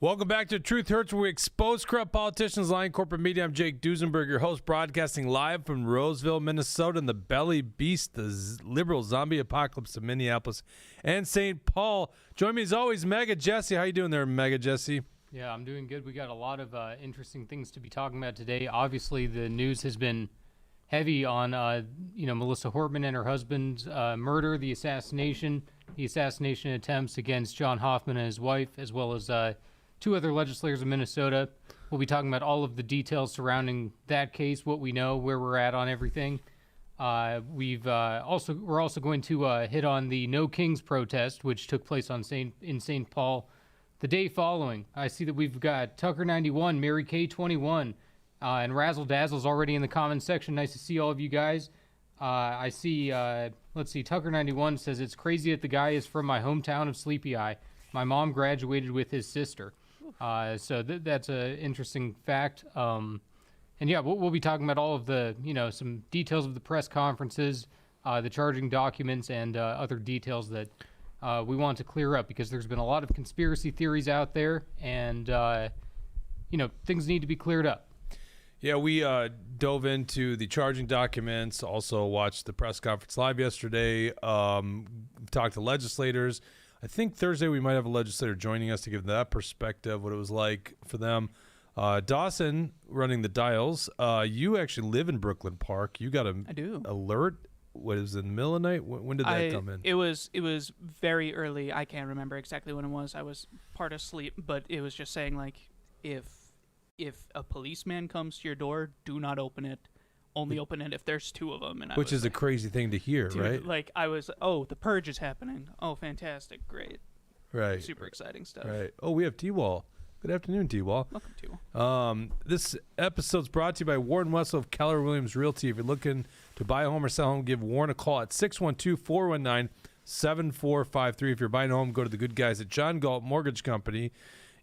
Welcome back to Truth Hurts, where we expose corrupt politicians, lying corporate media. I'm Jake Duesenberg, your host, broadcasting live from Roseville, Minnesota, and the belly beast, the liberal zombie apocalypse of Minneapolis and St. Paul. Join me as always, MAGA Jesse. How you doing there, MAGA Jesse? Yeah, I'm doing good. We got a lot of interesting things to be talking about today. Obviously, the news has been heavy on, Melissa Hortman and her husband's murder, the assassination attempts against John Hoffman and his wife, as well as two other legislators in Minnesota. We'll be talking about all of the details surrounding that case, what we know, where we're at on everything. We're also going to hit on the No Kings protest, which took place in St. Paul the day following. I see that we've got Tucker 91, Mary K 21, and Razzle Dazzle's already in the comments section. Nice to see all of you guys. I see, Tucker 91 says, it's crazy that the guy is from my hometown of Sleepy Eye. My mom graduated with his sister. So that's an interesting fact. And yeah, we'll be talking about all of the, some details of the press conferences, the charging documents, and other details that we want to clear up, because there's been a lot of conspiracy theories out there, and, things need to be cleared up. Yeah, we dove into the charging documents, also watched the press conference live yesterday, talked to legislators. I think Thursday we might have a legislator joining us to give that perspective, what it was like for them. Dawson, running the dials, you actually live in Brooklyn Park. You got an alert. What, it was in the middle of the night? When did that come in? It was very early. I can't remember exactly when it was. I was part asleep, but it was just saying, like, if a policeman comes to your door, do not open it. Only open it if there's two of them. Which is a crazy thing to hear, dude, right? Like, I was, the purge is happening. Oh, fantastic. Great. Right. Super exciting stuff. Right. Oh, we have T-Wall. Good afternoon, T-Wall. Welcome, T-Wall. This episode's brought to you by Warren Wessel of Keller Williams Realty. If you're looking to buy a home or sell a home, give Warren a call at 612-419-7453. If you're buying a home, go to the good guys at John Galt Mortgage Company.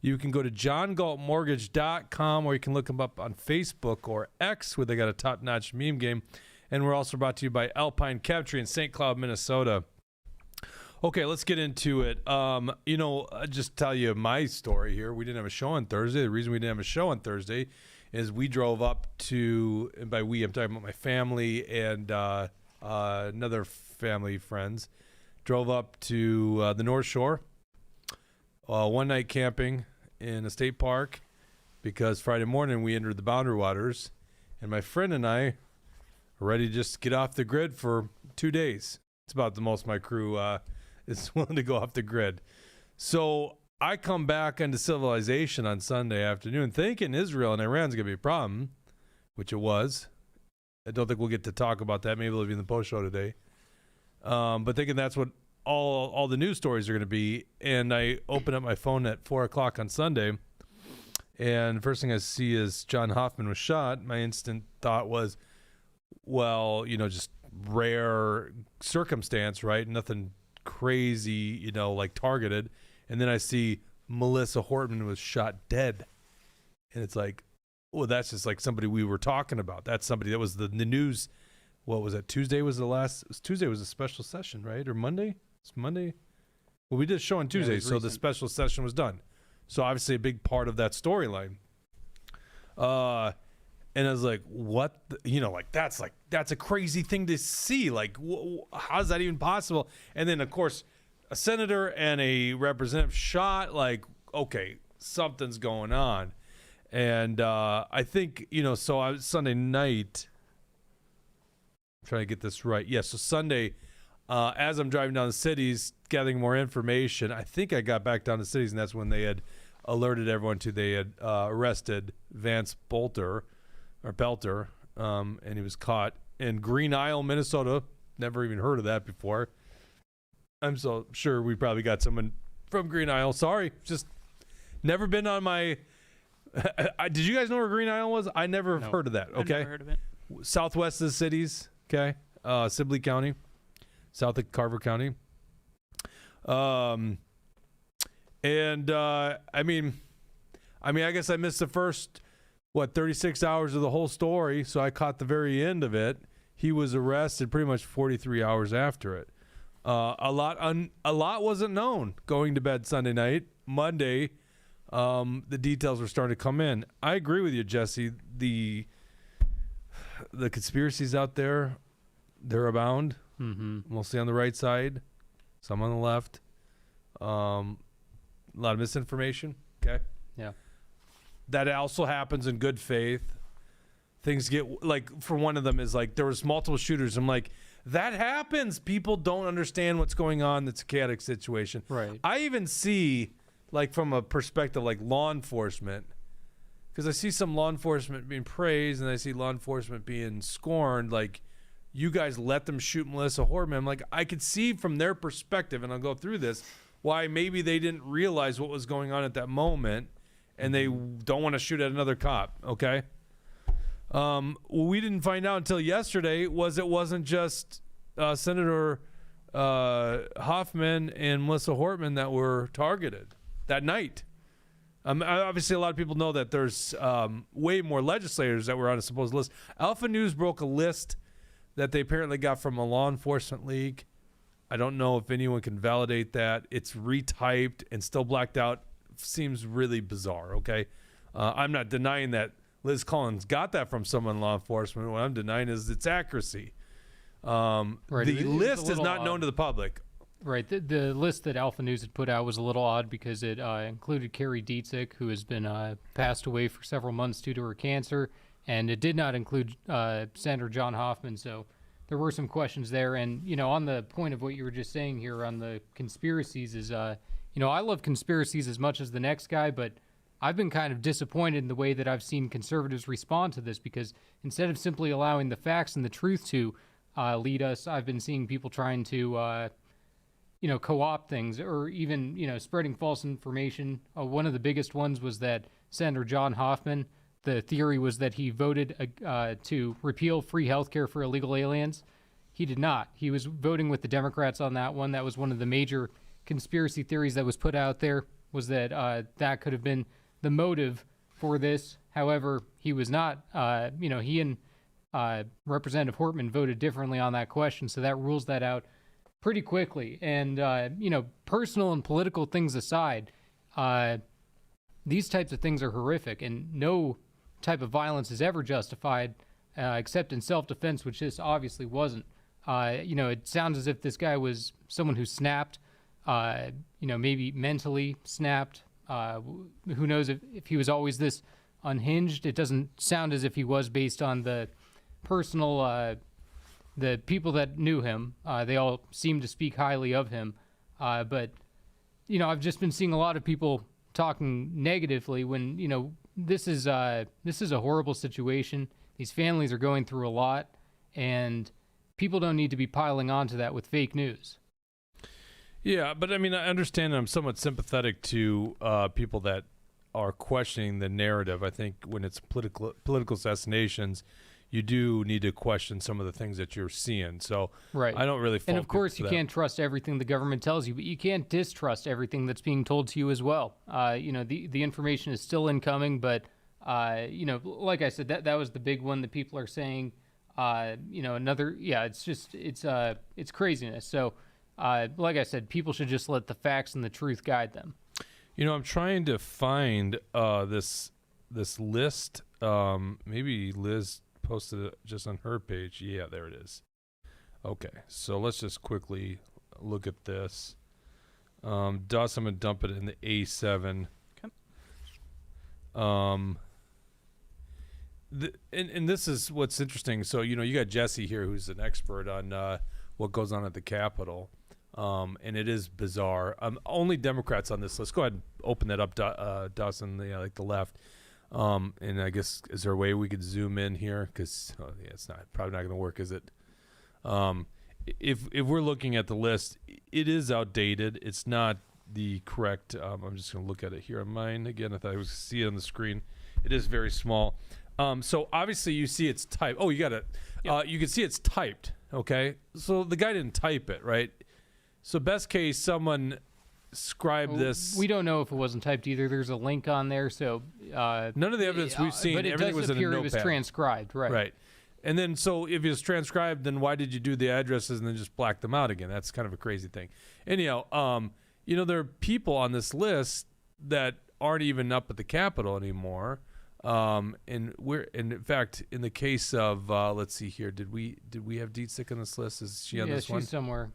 You can go to johngaltmortgage.com, or you can look them up on Facebook or X, where they got a top-notch meme game. And we're also brought to you by Alpine Cabtree in St. Cloud, Minnesota. Okay, let's get into it. I'll just tell you my story here. We didn't have a show on Thursday. The reason we didn't have a show on Thursday is we drove up to, and by we, I'm talking about my family and another family friends, drove up to the North Shore, one night camping in a state park, because Friday morning we entered the Boundary Waters, and my friend and I are ready to just get off the grid for 2 days. It's about the most my crew is willing to go off the grid. So I come back into civilization on Sunday afternoon thinking Israel and Iran's going to be a problem, which it was. I don't think we'll get to talk about that. Maybe it'll be in the post show today. But thinking that's what all the news stories are going to be. And I open up my phone at 4 o'clock on Sunday, and the first thing I see is John Hoffman was shot. My instant thought was, well, just rare circumstance, right? Nothing crazy, like targeted. And then I see Melissa Hortman was shot dead. And it's like, well, that's just like somebody we were talking about. That's somebody that was the news. What was it? Tuesday was Tuesday was a special session, right? Or Monday? It's Monday. Well, we did a show on Tuesday, so the special session was done. So obviously a big part of that storyline. And I was like, what? That's a crazy thing to see. Like, how's that even possible? And then, of course, a senator and a representative shot. Like, okay, something's going on. And I think, so Sunday night, I'm trying to get this right. Yeah, so Sunday, as I'm driving down the cities, gathering more information, I think I got back down to cities, and that's when they had alerted everyone they had arrested Vance Boelter, and he was caught in Green Isle, Minnesota. Never even heard of that before. I'm so sure we probably got someone from Green Isle. Sorry, just never been on my... Did you guys know where Green Isle was? I never heard of that. Okay, I've never heard of it. Southwest of the cities. Okay, Sibley County, south of Carver County. I guess I missed the first 36 hours of the whole story, so I caught the very end of it. He was arrested pretty much 43 hours after it. A lot wasn't known going to bed Sunday night. Monday, the details were starting to come in. I agree with you, Jesse. The conspiracies out there, they're abound. Mostly on the right side, some on the left. A lot of misinformation. Okay. Yeah. That also happens in good faith. Things get, like, for one of them is like there was multiple shooters. I'm like, that happens. People don't understand what's going on. It's a chaotic situation. Right. I even see, like, from a perspective like law enforcement, because I see some law enforcement being praised and I see law enforcement being scorned. Like, you guys let them shoot Melissa Hortman. I'm like, I could see from their perspective, and I'll go through this, why maybe they didn't realize what was going on at that moment and they don't want to shoot at another cop. Okay. What we didn't find out until yesterday was it wasn't just Senator Hoffman and Melissa Hortman that were targeted that night. Obviously, a lot of people know that there's way more legislators that were on a supposed list. Alpha News broke a list that they apparently got from a law enforcement league. I don't know if anyone can validate that. It's retyped and still blacked out. Seems really bizarre, okay? I'm not denying that Liz Collins got that from someone in law enforcement. What I'm denying is its accuracy. Right. The list is not known to the public. Right. The list that Alpha News had put out was a little odd because it included Carrie Dietzig, who has been passed away for several months due to her cancer, and it did not include Senator John Hoffman. So there were some questions there. And, on the point of what you were just saying here on the conspiracies is, I love conspiracies as much as the next guy, but I've been kind of disappointed in the way that I've seen conservatives respond to this, because instead of simply allowing the facts and the truth to lead us, I've been seeing people trying to, co-opt things, or even, spreading false information. One of the biggest ones was that Senator John Hoffman, the theory was that he voted to repeal free health care for illegal aliens. He did not. He was voting with the Democrats on that one. That was one of the major conspiracy theories that was put out there, was that that could have been the motive for this. However, he was not. He and Representative Hortman voted differently on that question, so that rules that out pretty quickly. And, personal and political things aside, these types of things are horrific, and no type of violence is ever justified except in self-defense, which this obviously wasn't. It sounds as if this guy was someone who snapped, maybe mentally snapped. Who knows if he was always this unhinged. It doesn't sound as if he was, based on the personal, the people that knew him. They all seem to speak highly of him. But I've just been seeing a lot of people talking negatively when, this is a horrible situation. These families are going through a lot, and people don't need to be piling onto that with fake news. Yeah, but I mean, I understand. I'm somewhat sympathetic to people that are questioning the narrative. I think when it's political assassinations, you do need to question some of the things that you're seeing. So right. I don't really fault And of course, you that. can't trust everything the government tells you, but you can't distrust everything that's being told to you as well. The information is still incoming, but like I said, that was the big one that people are saying. It's craziness. So. Like I said, people should just let the facts and the truth guide them. I'm trying to find this list. Maybe Liz posted it just on her page. Yeah, there it is. Okay, so let's just quickly look at this. Dawson, I'm going to dump it in the A7. Okay. And this is what's interesting. So, you got Jesse here, who's an expert on what goes on at the Capitol. And it is bizarre. Only Democrats on this list. Go ahead and open that up, Dawson, the left. And I guess, is there a way we could zoom in here? Because it's probably not going to work, is it? If we're looking at the list, it is outdated. It's not the correct. I'm just going to look at it here on mine again. I thought I was see it on the screen. It is very small. So obviously you see it's typed. Oh, you got it. Yep. You can see it's typed. Okay, so the guy didn't type it, right? So best case, someone scribed this. We don't know if it wasn't typed either. There's a link on there, so none of the evidence we've seen. But it everything does was appear in a it was notepad. transcribed, right? Right. And then, so if it was transcribed, then why did you do the addresses and then just black them out again? That's kind of a crazy thing. Anyhow, there are people on this list that aren't even up at the Capitol anymore. And in fact, in the case of let's see here, did we have Dietzich on this list? Is she on this one? Yeah, she's somewhere.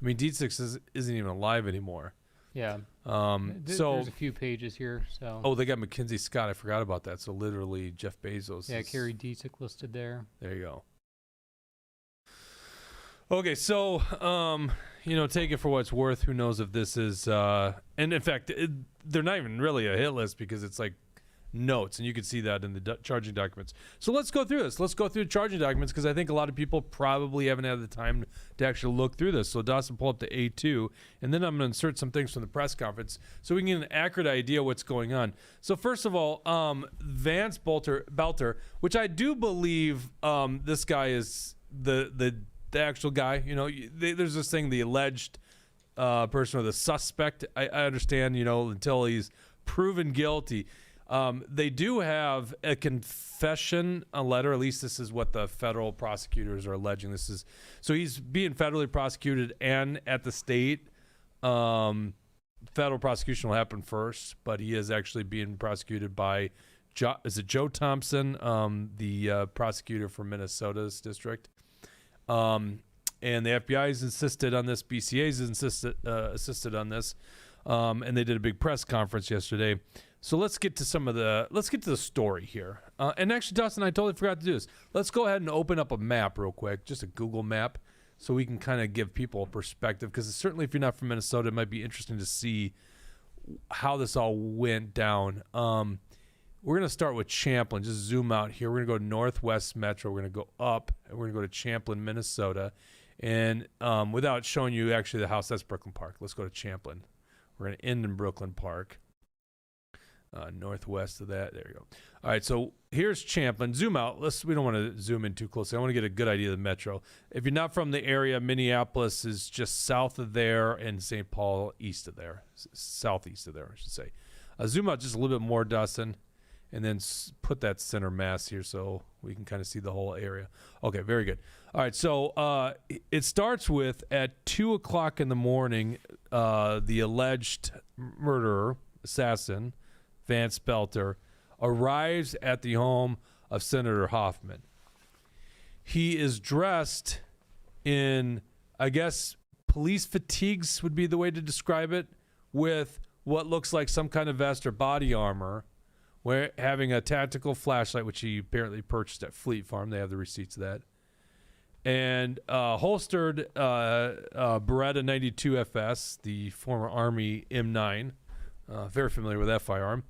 I mean, Dietzich isn't even alive anymore. Yeah. So there's a few pages here. So. Oh, they got Mackenzie Scott. I forgot about that. So literally Jeff Bezos. Yeah, Carrie Dietzich listed there. There you go. Okay, so take it for what it's worth. Who knows if this is and in fact they're not even really a hit list because it's like notes, and you can see that in the charging documents. So let's go through this. Let's go through the charging documents because I think a lot of people probably haven't had the time to actually look through this. So Dawson, pull up to A2, and then I'm going to insert some things from the press conference so we can get an accurate idea what's going on. So first of all, Vance Boelter, which I do believe this guy is the actual guy. There's this thing, the alleged person or the suspect. I understand, until he's proven guilty. They do have a confession, a letter. At least this is what the federal prosecutors are alleging. So he's being federally prosecuted, and at the state, federal prosecution will happen first, but he is actually being prosecuted by, Joe Thompson, the prosecutor for Minnesota's district. And the FBI's insisted on this. BCA's assisted on this. And they did a big press conference yesterday. So let's get to the story here. And actually, Dustin, I totally forgot to do this. Let's go ahead and open up a map real quick, just a Google map, so we can kind of give people a perspective. Because certainly, if you're not from Minnesota, it might be interesting to see how this all went down. We're going to start with Champlin. Just zoom out here. We're going to go Northwest Metro. We're going to go up, and we're going to go to Champlin, Minnesota. And without showing you actually the house, that's Brooklyn Park. Let's go to Champlin. We're going to end in Brooklyn Park. Northwest of that. There you go. All right, so here's Champlin. Zoom out. We don't want to zoom in too closely. I want to get a good idea of the metro. If you're not from the area, Minneapolis is just south of there, and St. Paul east of there. Southeast of there, I should say. Zoom out just a little bit more, Dustin, and then put that center mass here so we can kind of see the whole area. Okay, very good. All right, so it starts with at 2 o'clock in the morning, the alleged murderer, assassin, Vance Boelter, arrives at the home of Senator Hoffman. He is dressed in, I guess, police fatigues would be the way to describe it, with what looks like some kind of vest or body armor, having a tactical flashlight, which he apparently purchased at Fleet Farm. They have the receipts of that. And holstered Beretta 92 FS, the former Army M9. Very familiar with that firearm.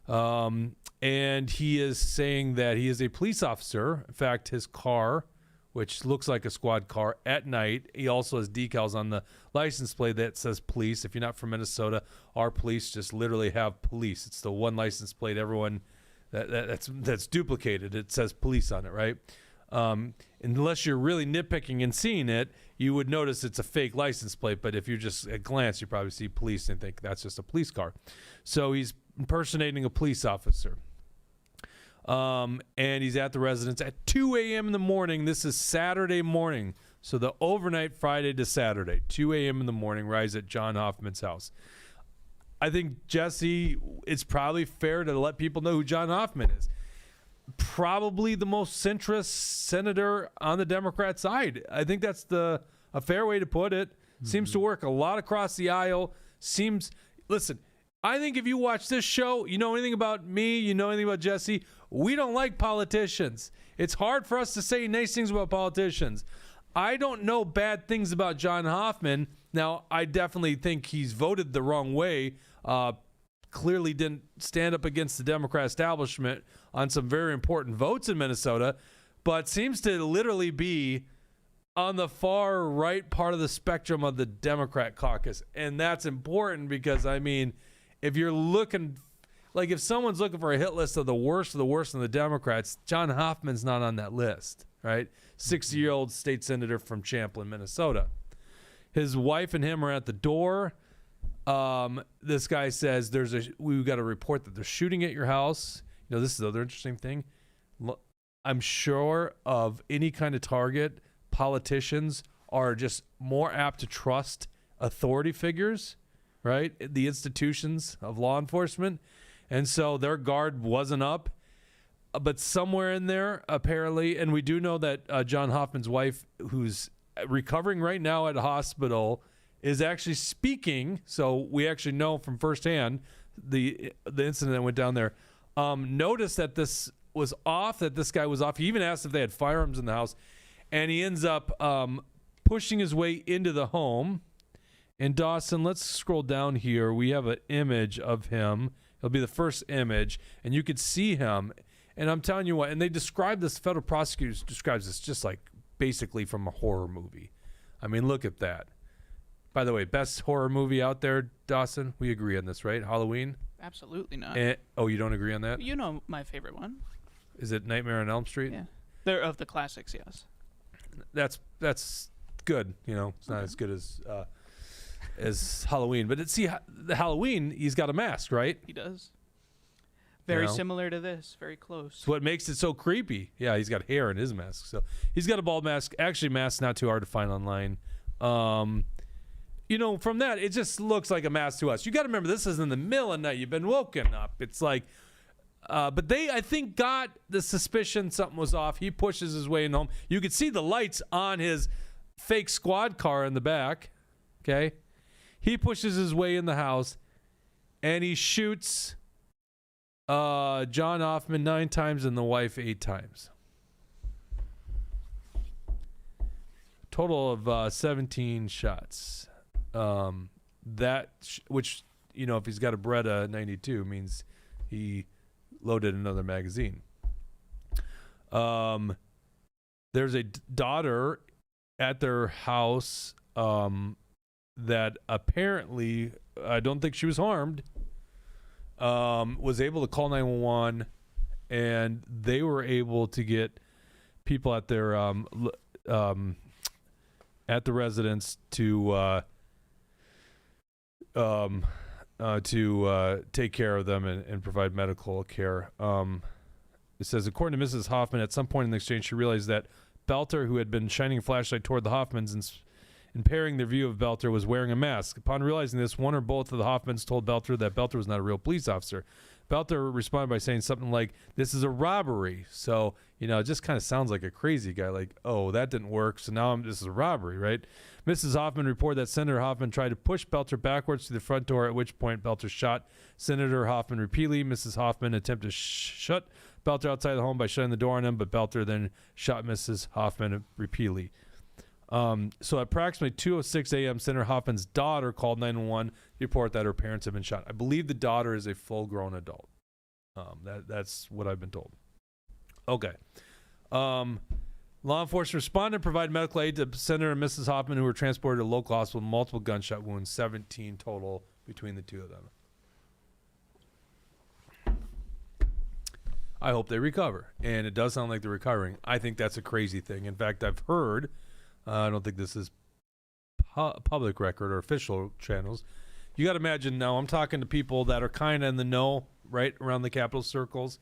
And he is saying that he is a police officer. In fact, his car, which looks like a squad car at night, he also has decals on the license plate that says police. If you're not from Minnesota, our police just literally have police. It's the one license plate everyone that's duplicated. It says police on it, right? Unless you're really nitpicking and seeing it, you would notice it's a fake license plate. But if you just at glance, you probably see police and think that's just a police car. So he's impersonating a police officer. And he's at the residence at 2 a.m. in the morning. This is Saturday morning. So the overnight Friday to Saturday, 2 a.m. in the morning, rise at John Hoffman's house. I think, Jesse, it's probably fair to let people know who John Hoffman is. Probably the most centrist senator on the Democrat side. I think that's a fair way to put it. Mm-hmm. Seems to work a lot across the aisle. Listen, I think if you watch this show, you know anything about me, you know anything about Jesse, we don't like politicians. It's hard for us to say nice things about politicians. I don't know bad things about John Hoffman. Now, I definitely think he's voted the wrong way. Clearly didn't stand up against the Democrat establishment on some very important votes in Minnesota, but seems to literally be on the far right part of the spectrum of the Democrat caucus. And that's important because, I mean, if you're looking, like if someone's looking for a hit list of the worst in the Democrats, John Hoffman's not on that list, right? 60-year-old state senator from Champlin, Minnesota. His wife and him are at the door. This guy says we've got a report that they're shooting at your house. You know, this is the other interesting thing. I'm sure of any kind of target, politicians are just more apt to trust authority figures right? The institutions of law enforcement. And so their guard wasn't up. But somewhere in there, apparently, and we do know that John Hoffman's wife, who's recovering right now at a hospital, is actually speaking. So we actually know from firsthand the incident that went down there. Notice that this was off, that this guy was off. He even asked if they had firearms in the house. And he ends up pushing his way into the home. And Dawson, let's scroll down here. We have an image of him. It'll be the first image. And you could see him. And I'm telling you what, and they describe this, federal prosecutors describes this just like basically from a horror movie. I mean, look at that. By the way, best horror movie out there, Dawson? We agree on this, right? Halloween? Absolutely not. Oh, you don't agree on that? You know my favorite one. Is it Nightmare on Elm Street? Yeah. They're of the classics, yes. That's good. You know, it's not as good as Halloween. But the Halloween, he's got a mask, right? He does. Very know? Similar to this. Very close. It's what makes it so creepy. Yeah, he's got hair in his mask. So he's got a bald mask. Actually, mask's not too hard to find online. You know, from that, it just looks like a mask to us. You got to remember, this is in the middle of the night. You've been woken up. It's like, but they, I think, got the suspicion something was off. He pushes his way in home. You could see the lights on his fake squad car in the back. Okay. He pushes his way in the house and he shoots John Hoffman 9 times and the wife 8 times. Total of 17 shots. Which, you know, if he's got a Beretta 92 means he loaded another magazine. There's a daughter at their house that apparently, I don't think she was harmed, was able to call 911, and they were able to get people at their at the residence to take care of them and provide medical care. It says, according to Mrs. Hoffman, at some point in the exchange, she realized that Boelter, who had been shining a flashlight toward the Hoffmans and impairing their view of Boelter, was wearing a mask. Upon realizing this, one or both of the Hoffmans told Boelter that Boelter was not a real police officer. Boelter responded by saying something like, "This is a robbery." So, you know, it just kind of sounds like a crazy guy, like, oh, that didn't work, so now this is a robbery, right? Mrs. Hoffman reported that Senator Hoffman tried to push Boelter backwards to the front door, at which point Boelter shot Senator Hoffman repeatedly. Mrs. Hoffman attempted to shut Boelter outside the home by shutting the door on him, but Boelter then shot Mrs. Hoffman repeatedly. So at approximately 2:06 a.m., Senator Hoffman's daughter called 911 to report that her parents had been shot. I believe the daughter is a full-grown adult. That's what I've been told. Okay. Law enforcement responded and provided medical aid to Senator and Mrs. Hoffman, who were transported to a local hospital with multiple gunshot wounds, 17 total between the two of them. I hope they recover, and it does sound like they're recovering. I think that's a crazy thing. In fact, I've heard, I don't think this is public record or official channels. You got to imagine now, I'm talking to people that are kind of in the know, right around the Capitol circles.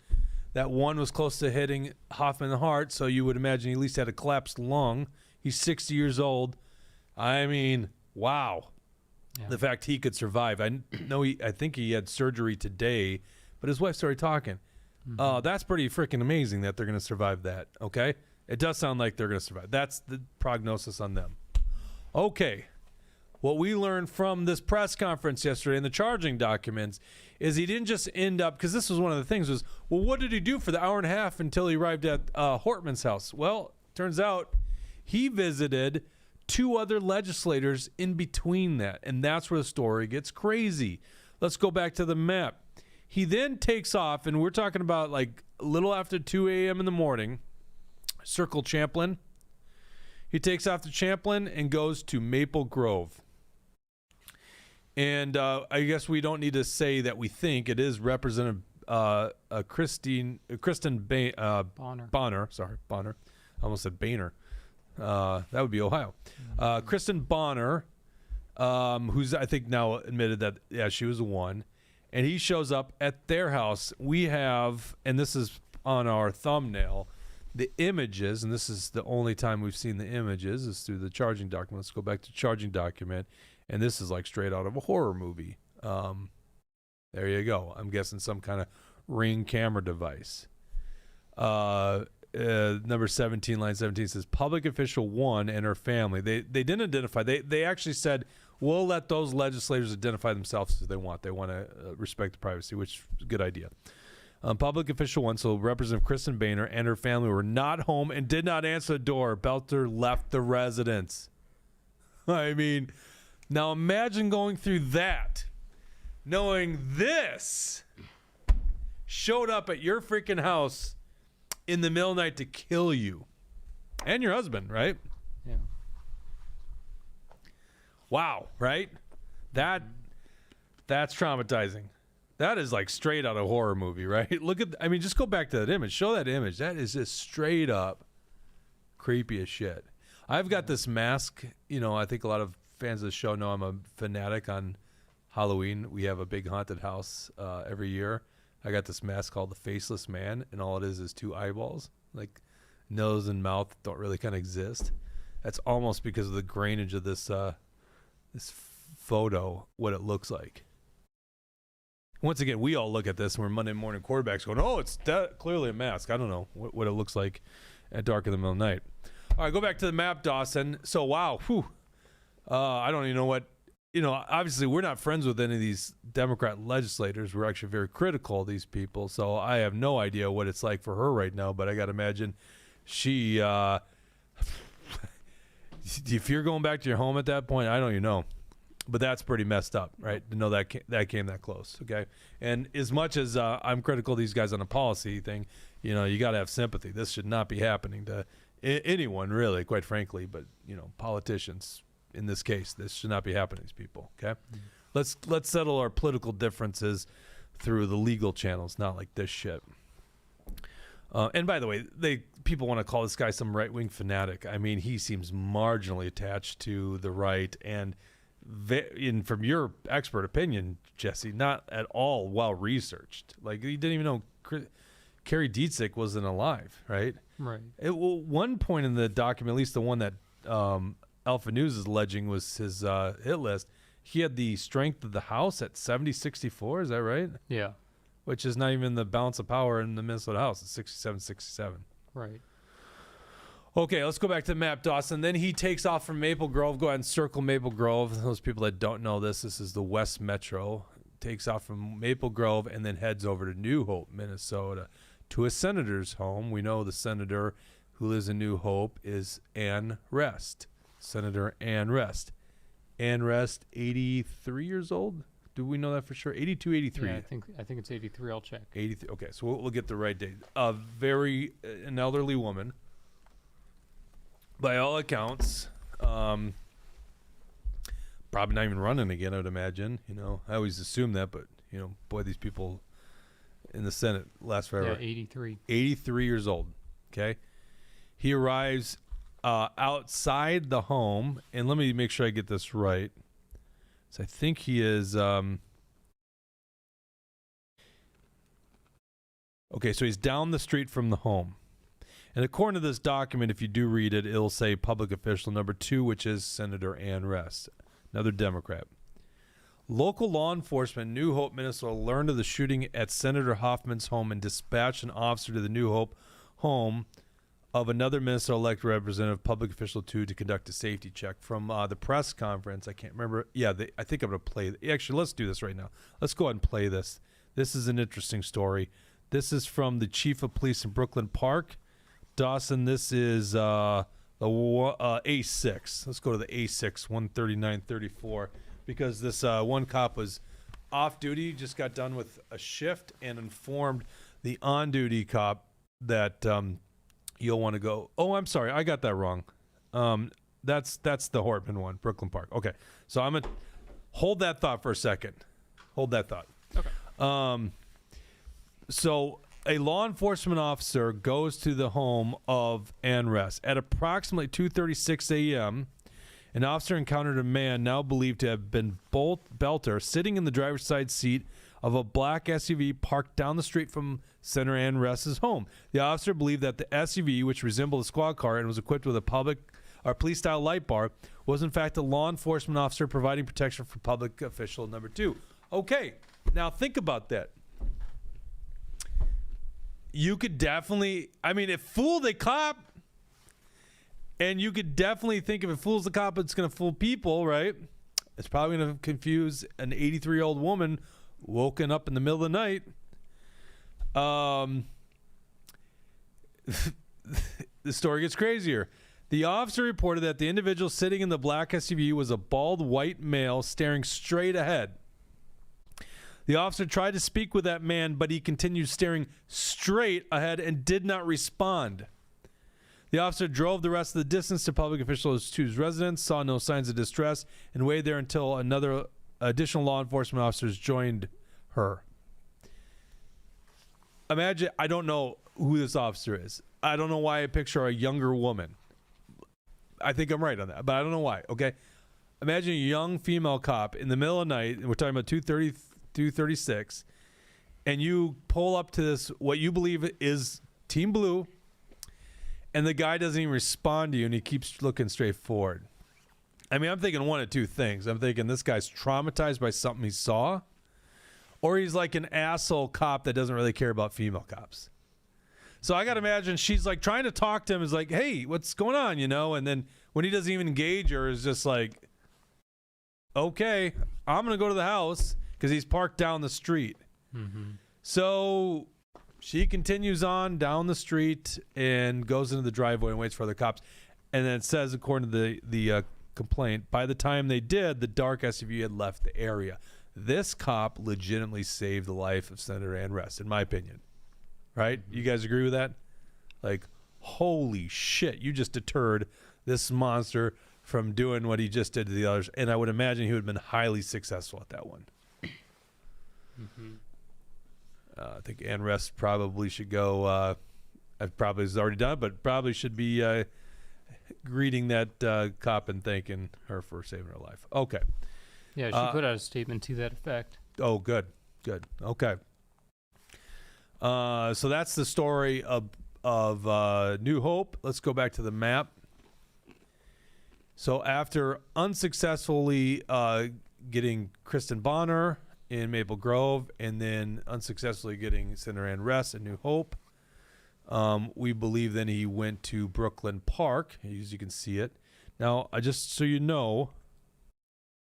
That one was close to hitting Hoffman in the heart, so you would imagine he at least had a collapsed lung. He's 60 years old. I mean, wow. Yeah. The fact he could survive. I think he had surgery today, but his wife started talking. That's pretty freaking amazing that they're going to survive that, okay? It does sound like they're going to survive. That's the prognosis on them. Okay. What we learned from this press conference yesterday in the charging documents is he didn't just end up, because this was one of the things, was, well, what did he do for the hour and a half until he arrived at Hortman's house? Well, turns out he visited 2 other legislators in between that, and that's where the story gets crazy. Let's go back to the map. He then takes off, and we're talking about like a little after 2 a.m. in the morning, Circle Champlin. He takes off to Champlin and goes to Maple Grove. And I guess we don't need to say that we think it is Representative Kristen Bonner. Sorry, Bonner. I almost said Boehner. That would be Ohio. Kristen Bonner, who's I think now admitted that, yeah, she was the one. And he shows up at their house. We have, and this is on our thumbnail, the images, and this is the only time we've seen the images, is through the charging document. Let's go back to charging document. And this is like straight out of a horror movie. There you go. I'm guessing some kind of Ring camera device. Number 17, line 17 says, public official 1 and her family. They didn't identify. They actually said, we'll let those legislators identify themselves as they want. They want to respect the privacy, which is a good idea. Public official 1, so Representative Kristen Boehner and her family were not home and did not answer the door. Boelter left the residence. I mean, now imagine going through that, knowing this showed up at your freaking house in the middle of the night to kill you and your husband, right? Yeah. Wow, right? That's traumatizing. That is like straight out of a horror movie, right? Just go back to that image. Show that image. That is just straight up creepy as shit. I've got this mask. I think a lot of fans of the show know I'm a fanatic on Halloween. We have a big haunted house every year. I got this mask called the Faceless Man, and all it is 2 eyeballs. Like nose and mouth don't really kind of exist. That's almost because of the grainage of this photo, what it looks like. Once again, we all look at this and we're Monday morning quarterbacks going, oh, it's clearly a mask. I don't know what it looks like at dark in the middle of the night. All right, go back to the map, Dawson. So, wow. I don't even know what, obviously we're not friends with any of these Democrat legislators. We're actually very critical of these people. So I have no idea what it's like for her right now, but I got to imagine she, if you're going back to your home at that point, I don't even know. But that's pretty messed up, right? To know that came that close, okay? And as much as I'm critical of these guys on a policy thing, you got to have sympathy. This should not be happening to anyone, really, quite frankly. But politicians, in this case, this should not be happening to these people, okay? Mm-hmm. Let's settle our political differences through the legal channels, not like this shit. And by the way, people want to call this guy some right-wing fanatic. I mean, he seems marginally attached to the right, and from your expert opinion, Jesse, not at all well researched. Like, you didn't even know Carrie Dietzick wasn't alive, right? Right. One point in the document, at least the one that Alpha News is alleging was his hit list, he had the strength of the House at 70-64. Is that right? Yeah. Which is not even the balance of power in the Minnesota House. It's 67-67. Right. Okay, let's go back to the map, Dawson. Then he takes off from Maple Grove. Go ahead and circle Maple Grove. Those people that don't know this is the West Metro. Takes off from Maple Grove and then heads over to New Hope, Minnesota, to a senator's home. We know the senator who lives in New Hope is Ann Rest. Senator Ann Rest. Ann Rest, 83 years old? Do we know that for sure? 82, 83. Yeah, I think it's 83. I'll check. 83. Okay, so we'll get the right date. An elderly woman. By all accounts, probably not even running again, I would imagine. I always assume that, but, boy, these people in the Senate last forever. Yeah, 83. 83 years old, okay? He arrives outside the home, and let me make sure I get this right. So I think he is... Okay, so he's down the street from the home. And according to this document, if you do read it, it'll say public official number 2, which is Senator Ann Rest, another Democrat. Local law enforcement in New Hope, Minnesota, learned of the shooting at Senator Hoffman's home and dispatched an officer to the New Hope home of another Minnesota elected representative, public official 2, to conduct a safety check. From the press conference, I can't remember. Yeah, I think I'm going to play. Actually, let's do this right now. Let's go ahead and play this. This is an interesting story. This is from the chief of police in Brooklyn Park. Dawson, this is the A6. Let's go to the A6, 13934, because this one cop was off duty, just got done with a shift, and informed the on-duty cop that you'll want to go. Oh, I'm sorry, I got that wrong. That's the Hortman one, Brooklyn Park. Okay, so I'm going to hold that thought for a second. Hold that thought. Okay. So a law enforcement officer goes to the home of Ann Rest. At approximately 2:36 a.m., an officer encountered a man now believed to have been Boelter sitting in the driver's side seat of a black SUV parked down the street from Senator Ann Rest's home. The officer believed that the SUV, which resembled a squad car and was equipped with a our police-style light bar, was in fact a law enforcement officer providing protection for public official number 2. Okay, now think about that. You could definitely, I mean, it fooled a cop, and you could definitely think if it fools the cop, it's going to fool people, right? It's probably going to confuse an 83-year-old woman woken up in the middle of the night. The story gets crazier. The officer reported that the individual sitting in the black SUV was a bald white male staring straight ahead. The officer tried to speak with that man, but he continued staring straight ahead and did not respond. The officer drove the rest of the distance to public officials' 2's residence, saw no signs of distress, and waited there until another additional law enforcement officers joined her. Imagine, I don't know who this officer is. I don't know why I picture a younger woman. I think I'm right on that, but I don't know why, okay? Imagine a young female cop in the middle of the night, and we're talking about 2:30, 2:36, and you pull up to this, what you believe is Team Blue, and the guy doesn't even respond to you, and he keeps looking straight forward. I mean, I'm thinking one of two things. I'm thinking this guy's traumatized by something he saw, or he's like an asshole cop that doesn't really care about female cops. So I got to imagine she's like trying to talk to him, is like, hey, what's going on, you know? And then when he doesn't even engage her, is just like, okay, I'm going to go to the house because he's parked down the street. Mm-hmm. So she continues on down the street and goes into the driveway and waits for the cops. And then it says, according to the complaint, by the time they did, the dark SUV had left the area. This cop legitimately saved the life of Senator Ann Rest, in my opinion. Right? You guys agree with that? Like, holy shit, you just deterred this monster from doing what he just did to the others. And I would imagine he would have been highly successful at that one. Mm-hmm. I think Ann Rest probably should go, I probably has already done it, but probably should be greeting that cop and thanking her for saving her life. Okay. Yeah, she put out a statement to that effect. Oh, good. Good. Okay. So that's the story of New Hope. Let's go back to the map. So after unsuccessfully getting Kristen Bonner in Maple Grove and then unsuccessfully getting Senator Ann Rest in New Hope, we believe then he went to Brooklyn Park, as you can see it. Now, just so you know,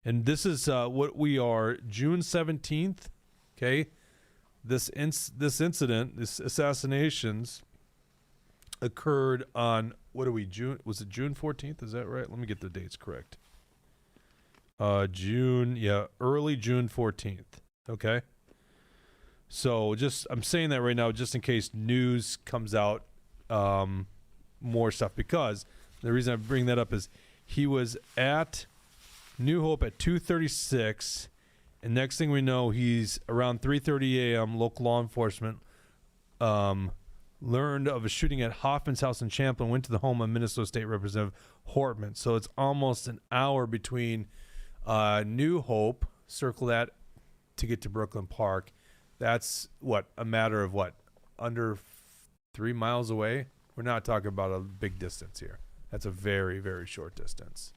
and this is what we are, June 17th, okay? This incident, this assassinations, occurred on, what are we, June? Was it June 14th? Is that right? Let me get the dates correct. Early June 14th. Okay. So I'm saying that right now just in case news comes out, more stuff, because the reason I bring that up is he was at New Hope at 2:36. And next thing we know, he's around 3:30 a.m. Local law enforcement learned of a shooting at Hoffman's house in Champlin, went to the home of Minnesota State Representative Hortman. So it's almost an hour between New Hope, circle that, to get to Brooklyn Park. That's a matter of under 3 miles away? We're not talking about a big distance here. That's a very, very short distance.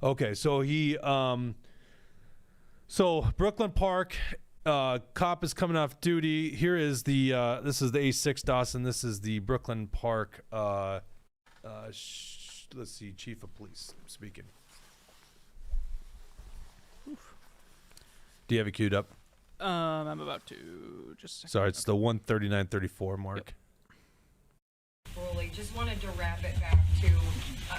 Okay, so he... So Brooklyn Park, cop is coming off duty. Here is the this is the A6 Dawson. This is the Brooklyn Park. Let's see, Chief of Police speaking. Oof. Do you have it queued up? I'm about to just. Sorry, it's the 1:39:34 mark. Yep. Just wanted to wrap it back to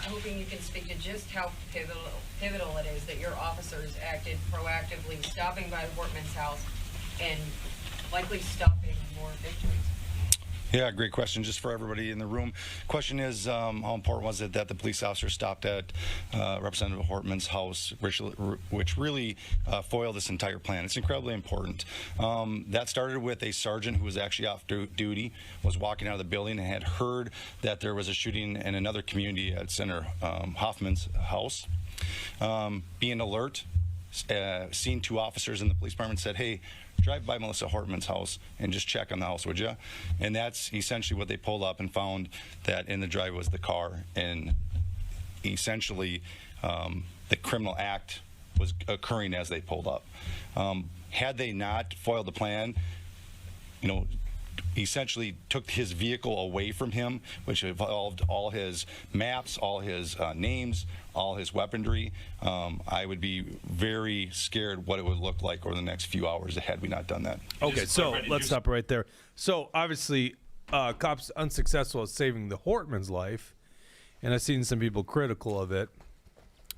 hoping you can speak to just how pivotal it is that your officers acted proactively, stopping by Hortman's house and likely stopping more victories. Yeah, great question. Just for everybody in the room, question is how important was it that the police officer stopped at Representative Hortman's house, which really foiled this entire plan. It's incredibly important. That started with a sergeant who was actually off duty, was walking out of the building and had heard that there was a shooting in another community at Senator Hoffman's house. Being alert, seen 2 officers in the police department, said, hey, drive by Melissa Hortman's house and just check on the house, would you? And that's essentially what they pulled up and found, that in the drive was the car, and essentially the criminal act was occurring as they pulled up. Had they not foiled the plan, essentially took his vehicle away from him, which involved all his maps, all his names, all his weaponry, I would be very scared what it would look like over the next few hours had we not done that. Okay, so let's stop right there. So obviously, cops unsuccessful at saving the Hortman's life, and I've seen some people critical of it.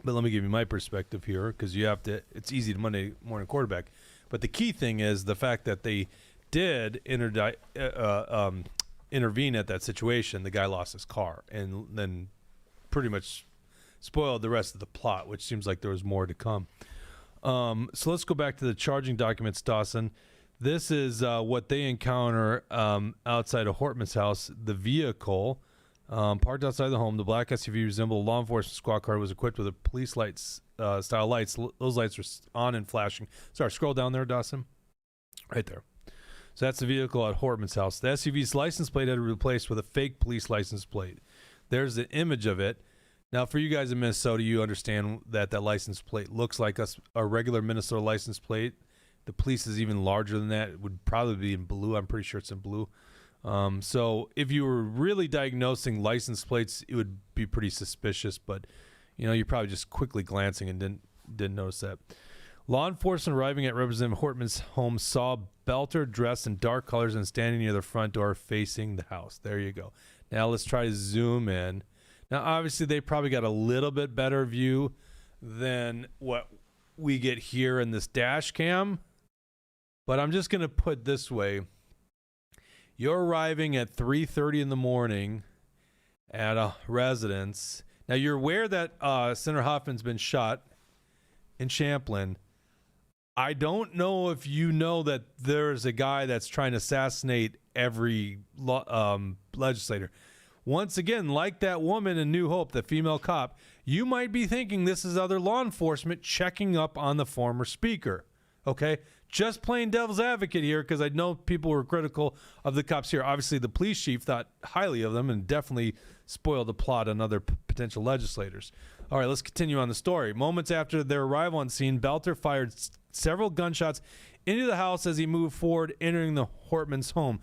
But let me give you my perspective here, because it's easy to Monday morning quarterback. But the key thing is the fact that they did intervene at that situation. The guy lost his car and then pretty much spoiled the rest of the plot, which seems like there was more to come. So let's go back to the charging documents, Dawson. This is what they encounter outside of Hortman's house. The vehicle parked outside the home. The black SUV resembled a law enforcement squad car. Was equipped with a police lights style lights. Those lights were on and flashing. Sorry, scroll down there, Dawson. Right there. So that's the vehicle at Hortman's house. The SUV's license plate had to be replaced with a fake police license plate. There's the image of it. Now, for you guys in Minnesota, you understand that license plate looks like a regular Minnesota license plate. The police is even larger than that. It would probably be in blue. I'm pretty sure it's in blue. So if you were really diagnosing license plates, it would be pretty suspicious. But, you're probably just quickly glancing and didn't notice that. Law enforcement arriving at Representative Hortman's home saw Boelter dressed in dark colors and standing near the front door facing the house. There you go. Now let's try to zoom in. Now, obviously, they probably got a little bit better view than what we get here in this dash cam. But I'm just going to put it this way. You're arriving at 3:30 in the morning at a residence. Now, you're aware that Senator Hoffman's been shot in Champlin. I don't know if you know that there's a guy that's trying to assassinate every legislator. Once again, like that woman in New Hope, the female cop, you might be thinking this is other law enforcement checking up on the former speaker. Okay? Just playing devil's advocate here, because I know people were critical of the cops here. Obviously, the police chief thought highly of them and definitely spoiled the plot on other potential legislators. All right, let's continue on the story. Moments after their arrival on scene, Boelter fired several gunshots into the house as he moved forward, entering the Hortman's home.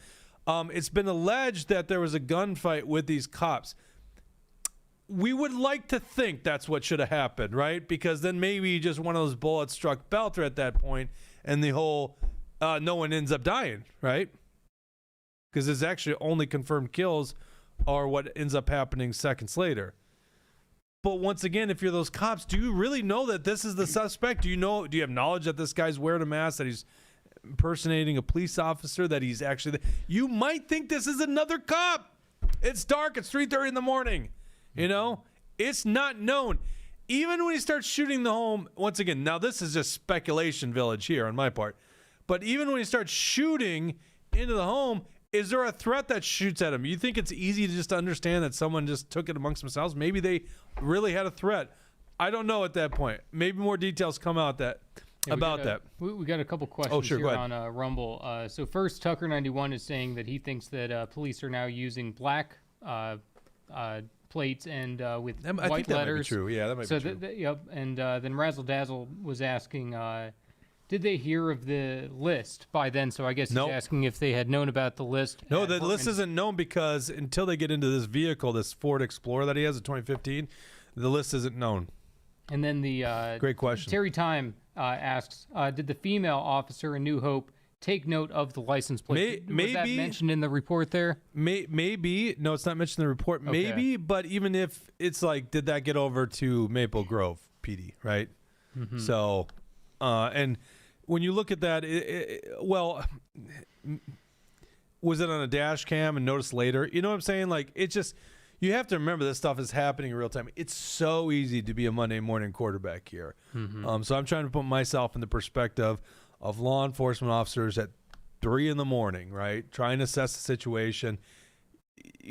It's been alleged that there was a gunfight with these cops. We would like to think that's what should have happened, right? Because then maybe just one of those bullets struck Boelter at that point, and the whole no one ends up dying, right? Because it's actually only confirmed kills are what ends up happening seconds later. But once again, if you're those cops, do you really know that this is the suspect? Do you have knowledge that this guy's wearing a mask, that he's impersonating a police officer, that he's actually you might think this is another cop. It's dark, it's 3:30 in the morning. It's not known. Even when he starts shooting the home, once again, now this is just speculation village here on my part, but even when he starts shooting into the home, is there a threat that shoots at him? You think it's easy to just understand that someone just took it amongst themselves? Maybe they really had a threat. I don't know at that point. Maybe more details come out about that. We got a couple questions sure, here on Rumble. So first, Tucker91 is saying that he thinks that police are now using black plates and with I white think that letters. might be true. Yeah, that might be true. Yep. And then Razzle Dazzle was asking, did they hear of the list by then? So I guess he's asking if they had known about the list. No, the list isn't known because until they get into this vehicle, this Ford Explorer that he has, a 2015, the list isn't known. And then the great question. Terry Time asks, did the female officer in New Hope take note of the license plate? Was that mentioned in the report there? Maybe. No, it's not mentioned in the report. Okay. Maybe, but even if it's like, did that get over to Maple Grove PD, right? Mm-hmm. So, and when you look at that, was it on a dash cam and noticed later? You know what I'm saying? Like, it's just, you have to remember this stuff is happening in real time. It's so easy to be a Monday morning quarterback here. Mm-hmm. So I'm trying to put myself in the perspective of law enforcement officers at 3 a.m, right? Trying to assess the situation.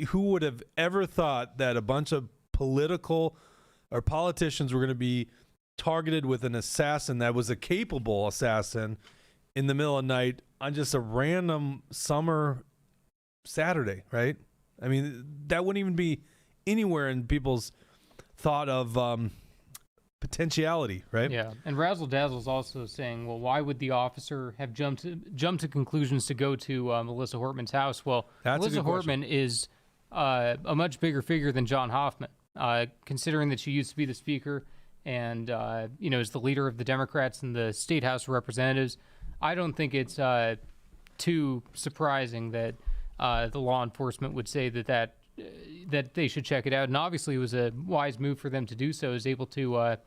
Who would have ever thought that a bunch of politicians were going to be targeted with an assassin that was a capable assassin in the middle of the night on just a random summer Saturday, right? I mean, that wouldn't even be anywhere in people's thought of potentiality, right? Yeah, and Razzle Dazzle's also saying, well, why would the officer have jumped to conclusions to go to Melissa Hortman's house? Well, That's a Melissa good question. Hortman is a much bigger figure than John Hoffman, considering that she used to be the speaker and is the leader of the Democrats in the State House of Representatives. I don't think it's too surprising that the law enforcement would say that they should check it out. And obviously, it was a wise move for them to do so. Is able to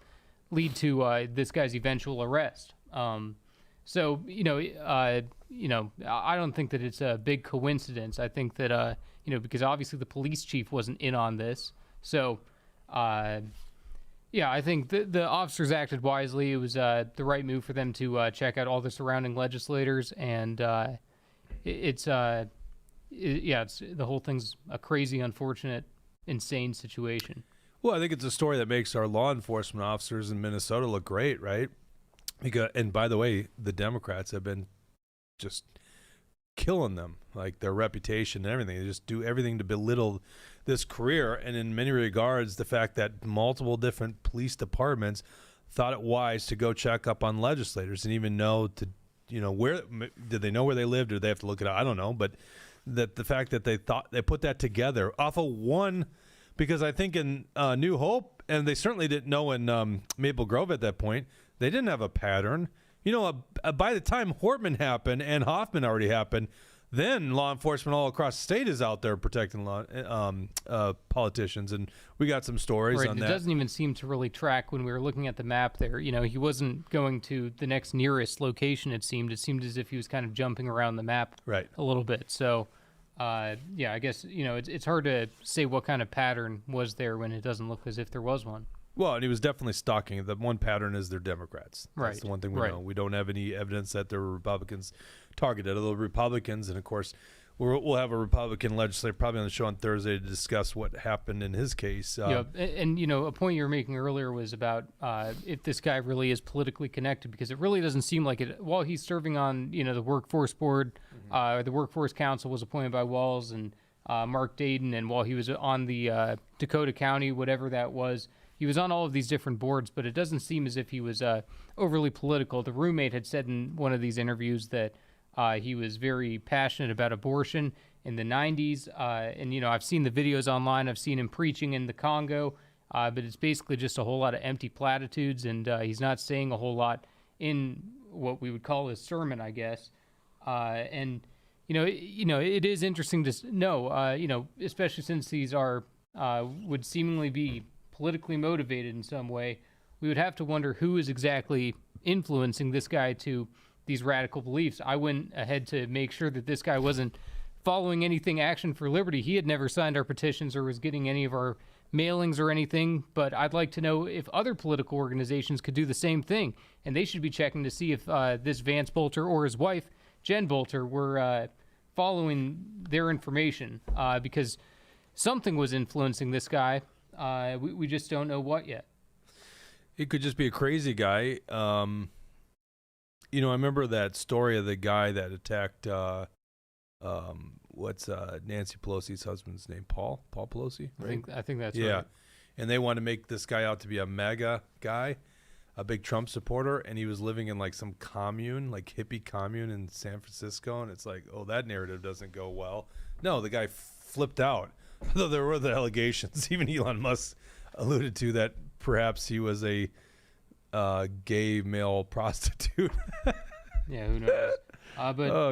lead to this guy's eventual arrest. So I don't think that it's a big coincidence. I think that because obviously the police chief wasn't in on this. So I think the officers acted wisely. It was the right move for them to check out all the surrounding legislators, and it's the whole thing's a crazy, unfortunate, insane situation. Well, I think it's a story that makes our law enforcement officers in Minnesota look great, right? And by the way, the Democrats have been just killing them, like their reputation and everything. They just do everything to belittle this career. And in many regards, the fact that multiple different police departments thought it wise to go check up on legislators and even know where did they know where they lived, or did they have to look it up? I don't know, but that the fact that they put that together off of one. Because I think in New Hope, and they certainly didn't know in Maple Grove at that point, they didn't have a pattern. By the time Hortman happened and Hoffman already happened, then law enforcement all across the state is out there protecting politicians, and we got some stories on that. It doesn't even seem to really track when we were looking at the map there. He wasn't going to the next nearest location, it seemed. It seemed as if he was kind of jumping around the map right. a little bit. So... I guess, it's hard to say what kind of pattern was there when it doesn't look as if there was one. Well, and he was definitely stalking. The one pattern is they're Democrats. That's right. the one thing we know. We don't have any evidence that there were Republicans targeted. Although Republicans, and of course, we'll have a Republican legislator probably on the show on Thursday to discuss what happened in his case. And a point you were making earlier was about if this guy really is politically connected, because it really doesn't seem like it. While he's serving on, the workforce board, the workforce council was appointed by Walz and Mark Dayton, and while he was on the Dakota County, whatever that was, he was on all of these different boards, but it doesn't seem as if he was overly political. The roommate had said in one of these interviews that he was very passionate about abortion in the 90s. And I've seen the videos online. I've seen him preaching in the Congo, but it's basically just a whole lot of empty platitudes, and he's not saying a whole lot in what we would call his sermon, I guess. It is interesting to know, especially since these are would seemingly be politically motivated in some way. We would have to wonder who is exactly influencing this guy to these radical beliefs. I went ahead to make sure that this guy wasn't following anything Action for Liberty. He had never signed our petitions or was getting any of our mailings or anything, but I'd like to know if other political organizations could do the same thing, and they should be checking to see if this Vance Boelter or his wife, Jen Boelter, were following their information, because something was influencing this guy. We just don't know what yet. It could just be a crazy guy. I remember that story of the guy that attacked, what's Nancy Pelosi's husband's name? Paul Pelosi? Right? I think that's yeah. right. And they wanted to make this guy out to be a MAGA guy, a big Trump supporter, and he was living in like some commune, like hippie commune in San Francisco, and it's like, oh, that narrative doesn't go well. No, the guy flipped out. Though there were the allegations, even Elon Musk alluded to that perhaps he was a gay male prostitute. Yeah, who knows?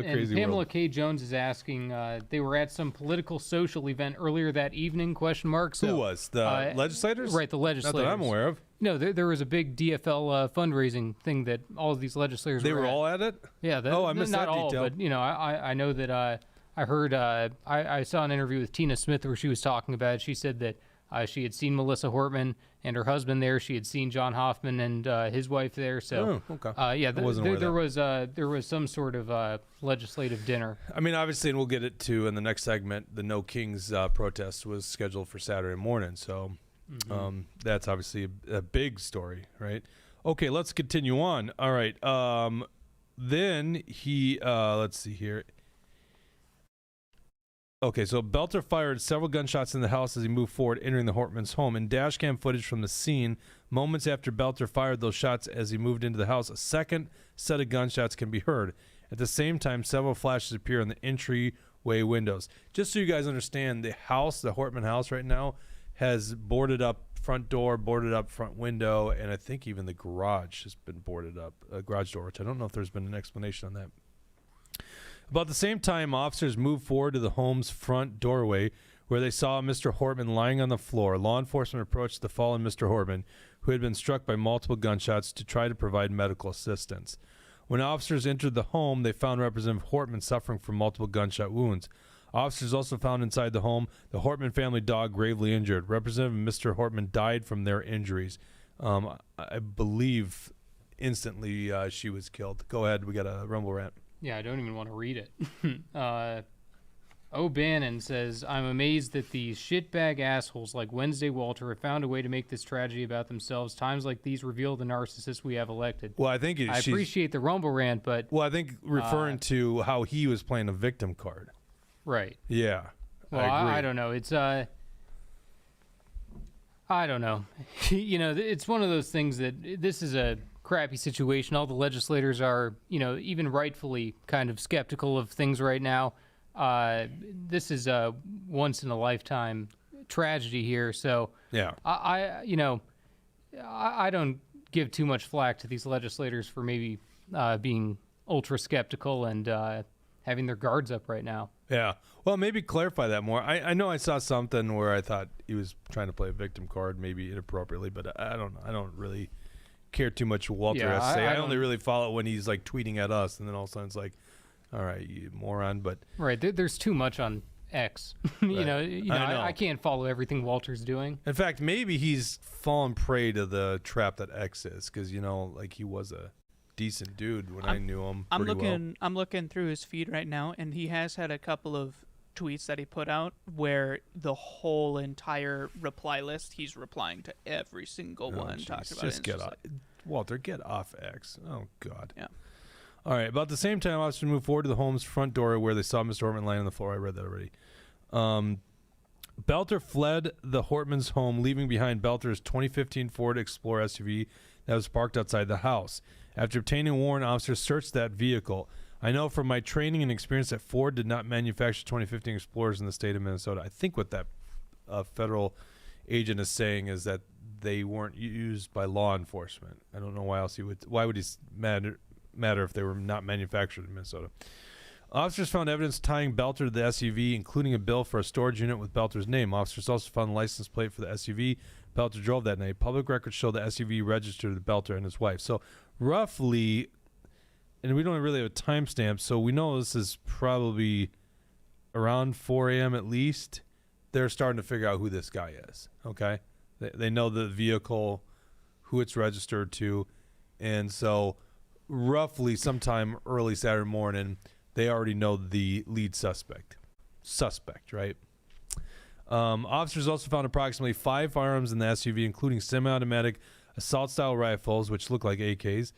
Crazy Pamela world. K. Jones is asking, they were at some political social event earlier that evening, question mark. So, Who was? The legislators? Right, the legislators. Not that I'm aware of. No, there was a big DFL fundraising thing that all of these legislators They were were at. all at it? Yeah. I missed not that all, detail. But, I know that I heard, I saw an interview with Tina Smith where she was talking about it. She said that she had seen Melissa Hortman and her husband there. She had seen John Hoffman and his wife there. So, okay. There was some sort of legislative dinner. I mean, obviously, and we'll get it to in the next segment, the No Kings protest was scheduled for Saturday morning. So that's obviously a big story, right? Okay, let's continue on. All right. Then he, let's see here. Okay, so Boelter fired several gunshots in the house as he moved forward, entering the Hortman's home. In dashcam footage from the scene, moments after Boelter fired those shots as he moved into the house, a second set of gunshots can be heard. At the same time, several flashes appear on the entryway windows. Just so you guys understand, the house, the Hortman house right now, has boarded up front door, boarded up front window, and I think even the garage has been boarded up, a garage door, which I don't know if there's been an explanation on that. About the same time, officers moved forward to the home's front doorway where they saw Mr. Hortman lying on the floor. Law enforcement approached the fallen Mr. Hortman, who had been struck by multiple gunshots, to try to provide medical assistance. When officers entered the home, they found Representative Hortman suffering from multiple gunshot wounds. Officers also found inside the home the Hortman family dog gravely injured. Representative Mr. Hortman died from their injuries. I believe instantly she was killed. Go ahead. We got a Rumble rant. Yeah, I don't even want to read it. O'Bannon says, I'm amazed that these shitbag assholes like Wednesday Walter have found a way to make this tragedy about themselves. Times like these reveal the narcissists we have elected. Well, I think I appreciate the Rumble rant, but... Well, I think referring to how he was playing a victim card. Right. Yeah. Well, I don't know. It's, I don't know. It's one of those things that this is a crappy situation. All the legislators are, even rightfully kind of skeptical of things right now. This is a once in a lifetime tragedy here. So yeah, I don't give too much flack to these legislators for maybe being ultra skeptical and having their guards up right now. Yeah. Well, maybe clarify that more. I know I saw something where I thought he was trying to play a victim card, maybe inappropriately, but I don't really care too much what Walter has to say. I only really follow when he's like tweeting at us, and then all of a sudden it's like, all right, you moron. But right, there's too much on X. I can't follow everything Walter's doing. In fact, maybe he's fallen prey to the trap that X is, because like he was a decent dude when I knew him. I'm looking through his feed right now, and he has had a couple of tweets that he put out where the whole entire reply list, he's replying to every single one. Talking about just get off, Walter. Get off X. Oh God. Yeah. All right. About the same time, officers moved forward to the home's front door where they saw Mr. Hortman lying on the floor. I read that already. Boelter fled the Hortman's home, leaving behind Boelter's 2015 Ford Explorer SUV that was parked outside the house. After obtaining a warrant, officers searched that vehicle. I know from my training and experience that Ford did not manufacture 2015 Explorers in the state of Minnesota. I think what that federal agent is saying is that they weren't used by law enforcement. I don't know why else why would he matter if they were not manufactured in Minnesota. Officers found evidence tying Boelter to the SUV, including a bill for a storage unit with Boelter's name. Officers also found a license plate for the SUV Boelter drove that night. Public records show the SUV registered to Boelter and his wife. So roughly, and we don't really have a timestamp, so we know this is probably around 4 a.m. at least. They're starting to figure out who this guy is, okay? They know the vehicle, who it's registered to, and so roughly sometime early Saturday morning, they already know the lead suspect, right? Officers also found approximately 5 firearms in the SUV, including semi-automatic assault-style rifles, which look like AKs,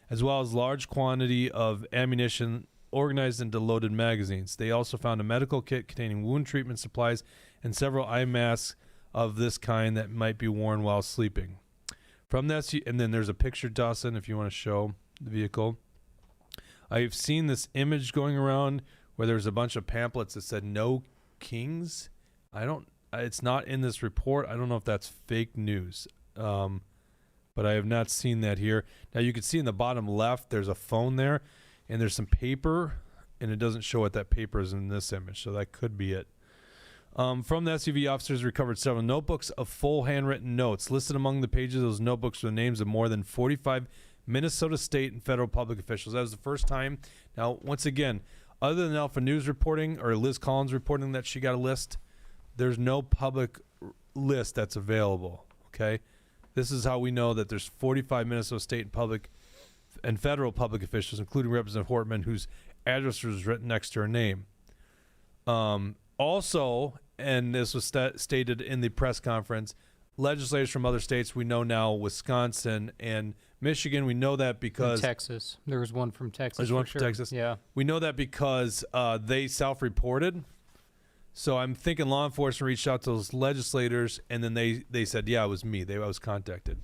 as well as large quantity of ammunition organized into loaded magazines. They also found a medical kit containing wound treatment supplies and several eye masks of this kind that might be worn while sleeping. From that, and then there's a picture, Dawson, if you want to show the vehicle. I've seen this image going around where there's a bunch of pamphlets that said "No Kings." It's not in this report. I don't know if that's fake news, but I have not seen that here. Now you can see in the bottom left, there's a phone there, and there's some paper, and it doesn't show what that paper is in this image, so that could be it. From the SUV, officers recovered several notebooks of full handwritten notes. Listed among the pages of those notebooks were the names of more than 45 Minnesota state and federal public officials. That was the first time. Now, once again, other than Alpha News reporting or Liz Collins reporting that she got a list, there's no public list that's available, okay? This is how we know that there's 45 Minnesota state and public and federal public officials, including Representative Hortman, whose address was written next to her name. Also, and this was stated in the press conference, legislators from other states, we know now, Wisconsin and Michigan, we know that because... Texas. There was one from Texas. There's one from Texas. Yeah. We know that because they self-reported. So I'm thinking law enforcement reached out to those legislators, and then they said, yeah, it was me. I was contacted.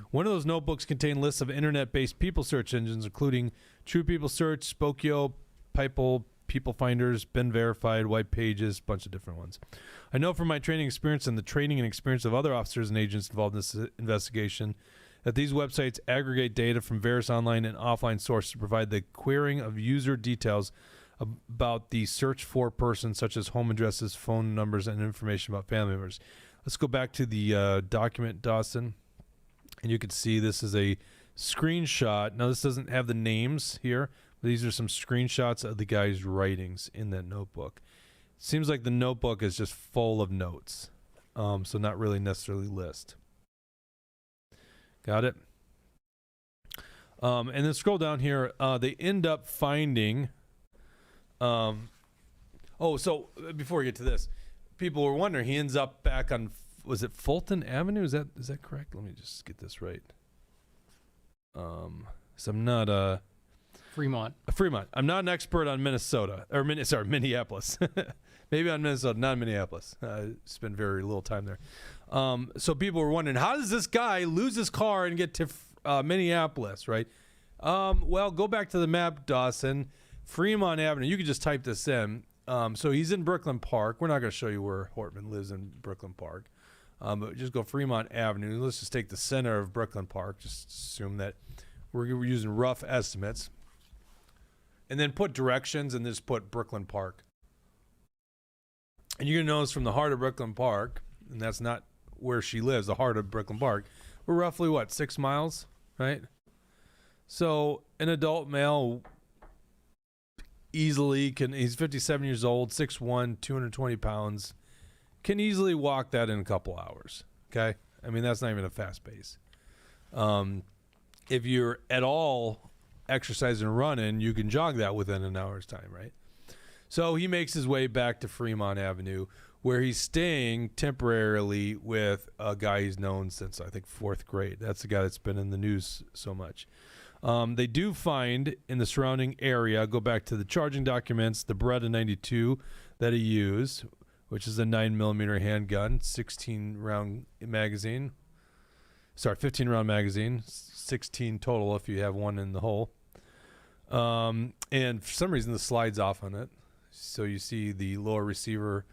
One of those notebooks contained lists of internet-based people search engines, including True People Search, Spokeo, Pipel, People Finders, Been Verified, White Pages, a bunch of different ones. I know from my training experience and the training and experience of other officers and agents involved in this investigation that these websites aggregate data from various online and offline sources to provide the querying of user details about the search for persons, such as home addresses, phone numbers, and information about family members. Let's go back to the document, Dawson. And you can see this is a screenshot. Now, this doesn't have the names here, but these are some screenshots of the guy's writings in that notebook. It seems like the notebook is just full of notes, so not really necessarily list. Got it? And then scroll down here. They end up finding... so before we get to this, people were wondering, he ends up back on, was it Fulton Avenue? Is that correct? Let me just get this right. So I'm not Fremont. I'm not an expert on Minnesota or Minneapolis. Maybe on Minnesota, not Minneapolis. Spent very little time there. So people were wondering, how does this guy lose his car and get to Minneapolis, right? Well, go back to the map, Dawson. Fremont Avenue. You could just type this in. So he's in Brooklyn Park. We're not going to show you where Hortman lives in Brooklyn Park. But just go Fremont Avenue. Let's just take the center of Brooklyn Park. Just assume that we're using rough estimates. And then put directions and just put Brooklyn Park. And you're going to notice from the heart of Brooklyn Park, and that's not where she lives, the heart of Brooklyn Park, we're roughly, 6 miles, right? So an adult male easily he's 57 years old, 6'1", 220 pounds, can easily walk that in a couple hours, okay? I mean, that's not even a fast pace. If you're at all exercising and running, you can jog that within an hour's time, right? So he makes his way back to Fremont Avenue, where he's staying temporarily with a guy he's known since, I think, 4th grade. That's the guy that's been in the news so much. They do find in the surrounding area, go back to the charging documents, the Beretta 92 that he used, which is a 9mm handgun, 15-round magazine, 16 total if you have one in the hole. And for some reason, the slide's off on it. So you see the lower receiver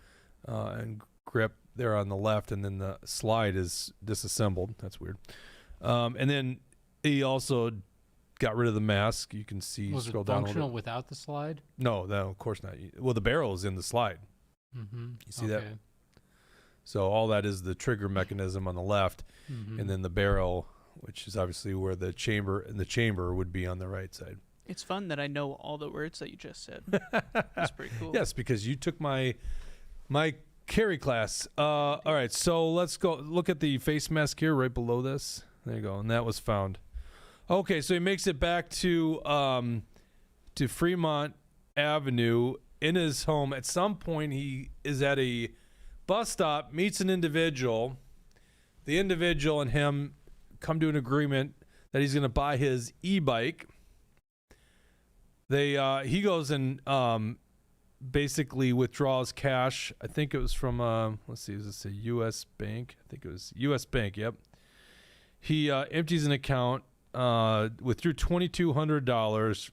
and grip there on the left, and then the slide is disassembled. That's weird. And then he also got rid of the mask. You can see. Was it functional without the slide? No, of course not. Well, the barrel is in the slide. Mm-hmm. You see that? So all that is the trigger mechanism on the left, and then the barrel, which is obviously where the chamber would be on the right side. It's fun that I know all the words that you just said. That's pretty cool. Yes, because you took my carry class. All right, so let's go look at the face mask here right below this. There you go, and that was found. Okay, so he makes it back to Fremont Avenue in his home. At some point, he is at a bus stop, meets an individual. The individual and him come to an agreement that he's going to buy his e-bike. He goes and basically withdraws cash. I think it was from let's see, is this a U.S. bank? I think it was U.S. Bank. Yep. He empties an account, withdrew $2,200,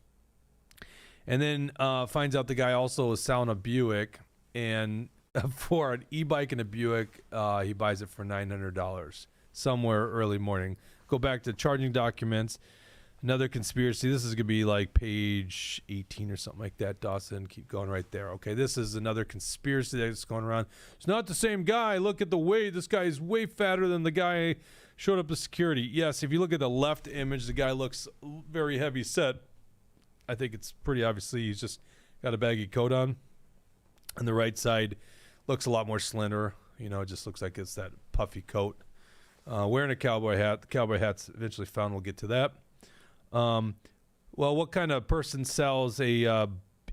and then finds out the guy also is selling a Buick, and for an e-bike and a Buick, he buys it for $900 somewhere early morning. Go back to charging documents. Another conspiracy. This is going to be like page 18 or something like that, Dawson. Keep going right there. Okay, this is another conspiracy that's going around. It's not the same guy. Look at the weight. This guy is way fatter than the guy showed up as security. Yes, if you look at the left image, the guy looks very heavy set. I think it's pretty obviously he's just got a baggy coat on. And the right side looks a lot more slender. You know, it just looks like it's that puffy coat. Wearing a cowboy hat. The cowboy hat's eventually found. We'll get to that. Well, what kind of person sells a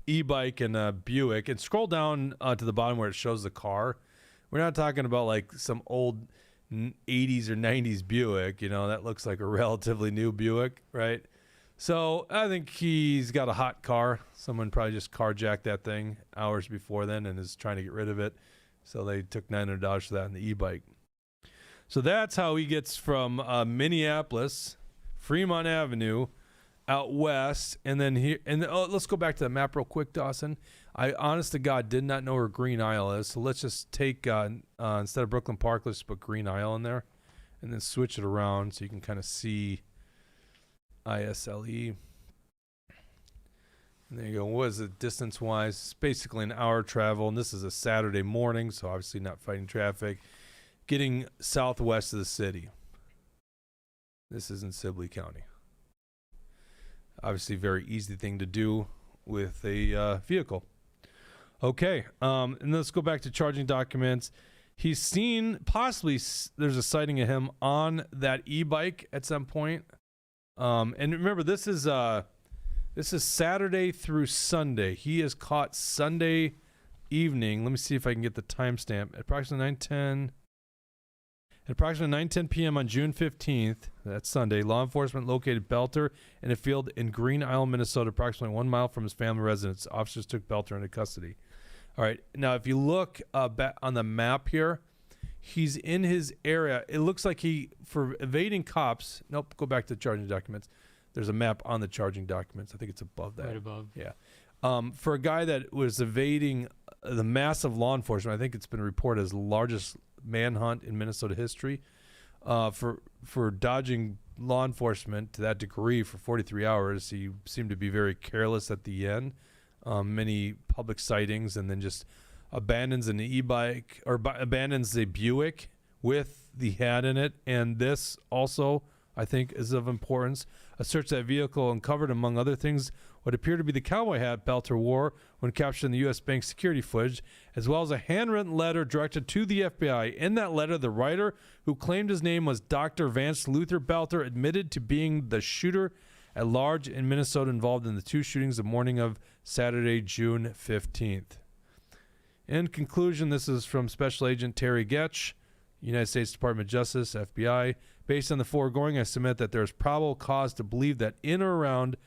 e-bike and a Buick? And scroll down to the bottom where it shows the car. We're not talking about like some old 80s or 90s Buick. You know, that looks like a relatively new Buick, right? So I think he's got a hot car. Someone probably just carjacked that thing hours before then and is trying to get rid of it. So they took $900 for that in the e-bike. So that's how he gets from Minneapolis, Fremont Avenue, out west, and then here. And let's go back to the map real quick, Dawson. I, honest to God, did not know where Green Isle is. So let's just take instead of Brooklyn Park, let's put Green Isle in there, and then switch it around so you can kind of see ISLE. And there you go. What is it distance-wise? It's basically an hour travel, and this is a Saturday morning, so obviously not fighting traffic. Getting southwest of the city. This is in Sibley County. Obviously, very easy thing to do with a vehicle. Okay, and let's go back to charging documents. He's seen possibly there's a sighting of him on that e-bike at some point. And remember, this is Saturday through Sunday. He is caught Sunday evening. Let me see if I can get the timestamp. At approximately 9:10 p.m. on June 15th, that's Sunday, law enforcement located Boelter in a field in Green Isle, Minnesota, approximately 1 mile from his family residence. Officers took Boelter into custody. All right, now if you look back on the map here, he's in his area. It looks like for evading cops. Nope, go back to the charging documents. There's a map on the charging documents. I think it's above that. Right above. Yeah. For a guy that was evading the massive law enforcement, I think it's been reported as the largest manhunt in Minnesota history. For dodging law enforcement to that degree for 43 hours, he seemed to be very careless at the end. Many public sightings, and then just abandons an e-bike or abandons the Buick with the hat in it. And this also, I think, is of importance. A search of that vehicle uncovered, among other things, what appeared to be the cowboy hat Boelter wore when captured in the U.S. Bank security footage, as well as a handwritten letter directed to the FBI. In that letter, the writer, who claimed his name was Dr. Vance Luther Boelter, admitted to being the shooter at large in Minnesota involved in the two shootings the morning of Saturday, June 15th. In conclusion, this is from Special Agent Terry Getch, United States Department of Justice, FBI. Based on the foregoing, I submit that there is probable cause to believe that in or around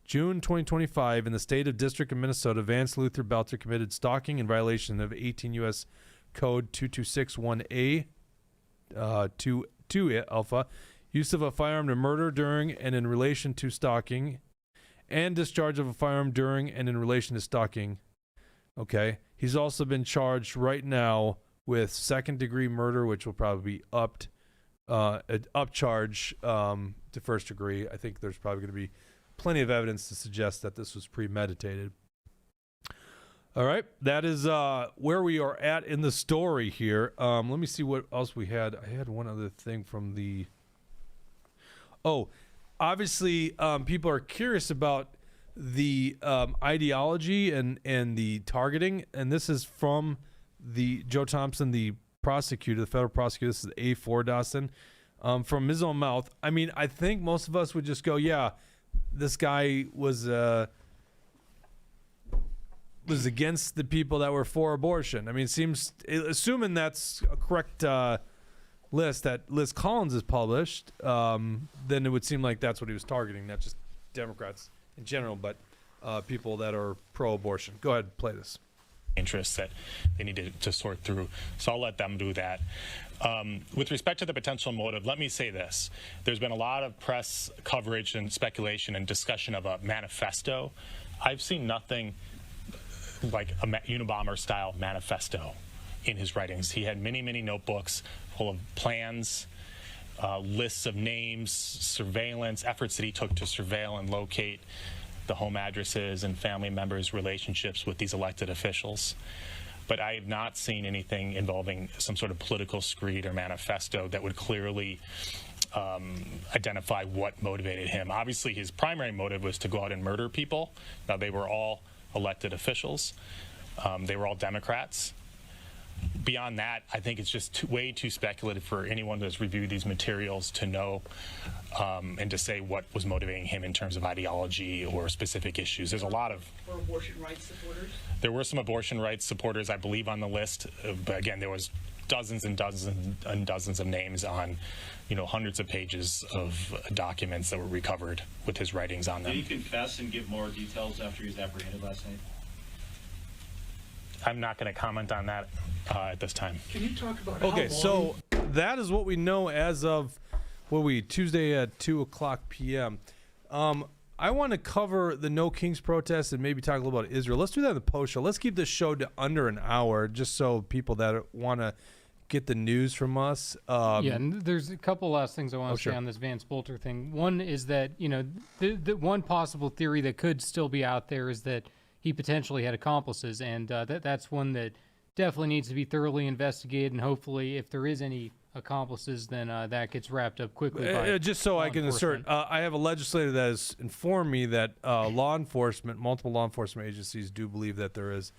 June 2025, in the state of District of Minnesota, Vance Luther Boelter committed stalking in violation of 18 U.S. Code 2261A, 2 alpha, use of a firearm to murder during and in relation to stalking, and discharge of a firearm during and in relation to stalking. Okay. He's also been charged right now with second-degree murder, which will probably be upcharge to first degree. I think there's probably going to be plenty of evidence to suggest that this was premeditated. All right, that is where we are at in the story here. Let me see what else we had. I had one other thing from the... Oh, obviously, people are curious about the ideology and the targeting, and this is from the Joe Thompson, the prosecutor, the federal prosecutor. This is A4, Dawson, from his own mouth. I mean, I think most of us would just go, yeah, this guy was against the people that were for abortion. I mean, it seems, assuming that's a correct list that Liz Collins has published, then it would seem like that's what he was targeting, not just Democrats in general, but people that are pro-abortion. Go ahead, play this. Interests that they need to sort through, so I'll let them do that. With respect to the potential motive, let me say this. There's been a lot of press coverage and speculation and discussion of a manifesto. I've seen nothing like a Unabomber-style manifesto in his writings. He had many, many notebooks full of plans, lists of names, surveillance, efforts that he took to surveil and locate the home addresses and family members' relationships with these elected officials. But I have not seen anything involving some sort of political screed or manifesto that would clearly identify what motivated him. Obviously, his primary motive was to go out and murder people. Now, they were all elected officials. They were all Democrats. Beyond that, I think it's just way too speculative for anyone that's reviewed these materials to know and to say what was motivating him in terms of ideology or specific issues. There's a lot of... Were abortion rights supporters? There were some abortion rights supporters, I believe, on the list. But again, there was dozens and dozens and dozens of names on, hundreds of pages of documents that were recovered with his writings on them. Did he confess and give more details after he was apprehended last night? I'm not going to comment on that at this time. Can you talk about Okay, so that is what we know as of Tuesday at 2:00 p.m. I want to cover the No Kings protest and maybe talk a little about Israel. Let's do that in the post show. Let's keep this show to under an hour, just so people that want to get the news from us. And there's a couple last things I want to say sure. on this Vance Boelter thing. One is that, the one possible theory that could still be out there is that he potentially had accomplices, and that's one that definitely needs to be thoroughly investigated, and hopefully if there is any accomplices, then that gets wrapped up quickly by just so law I can insert, enforcement. I have a legislator that has informed me that multiple law enforcement agencies do believe that there is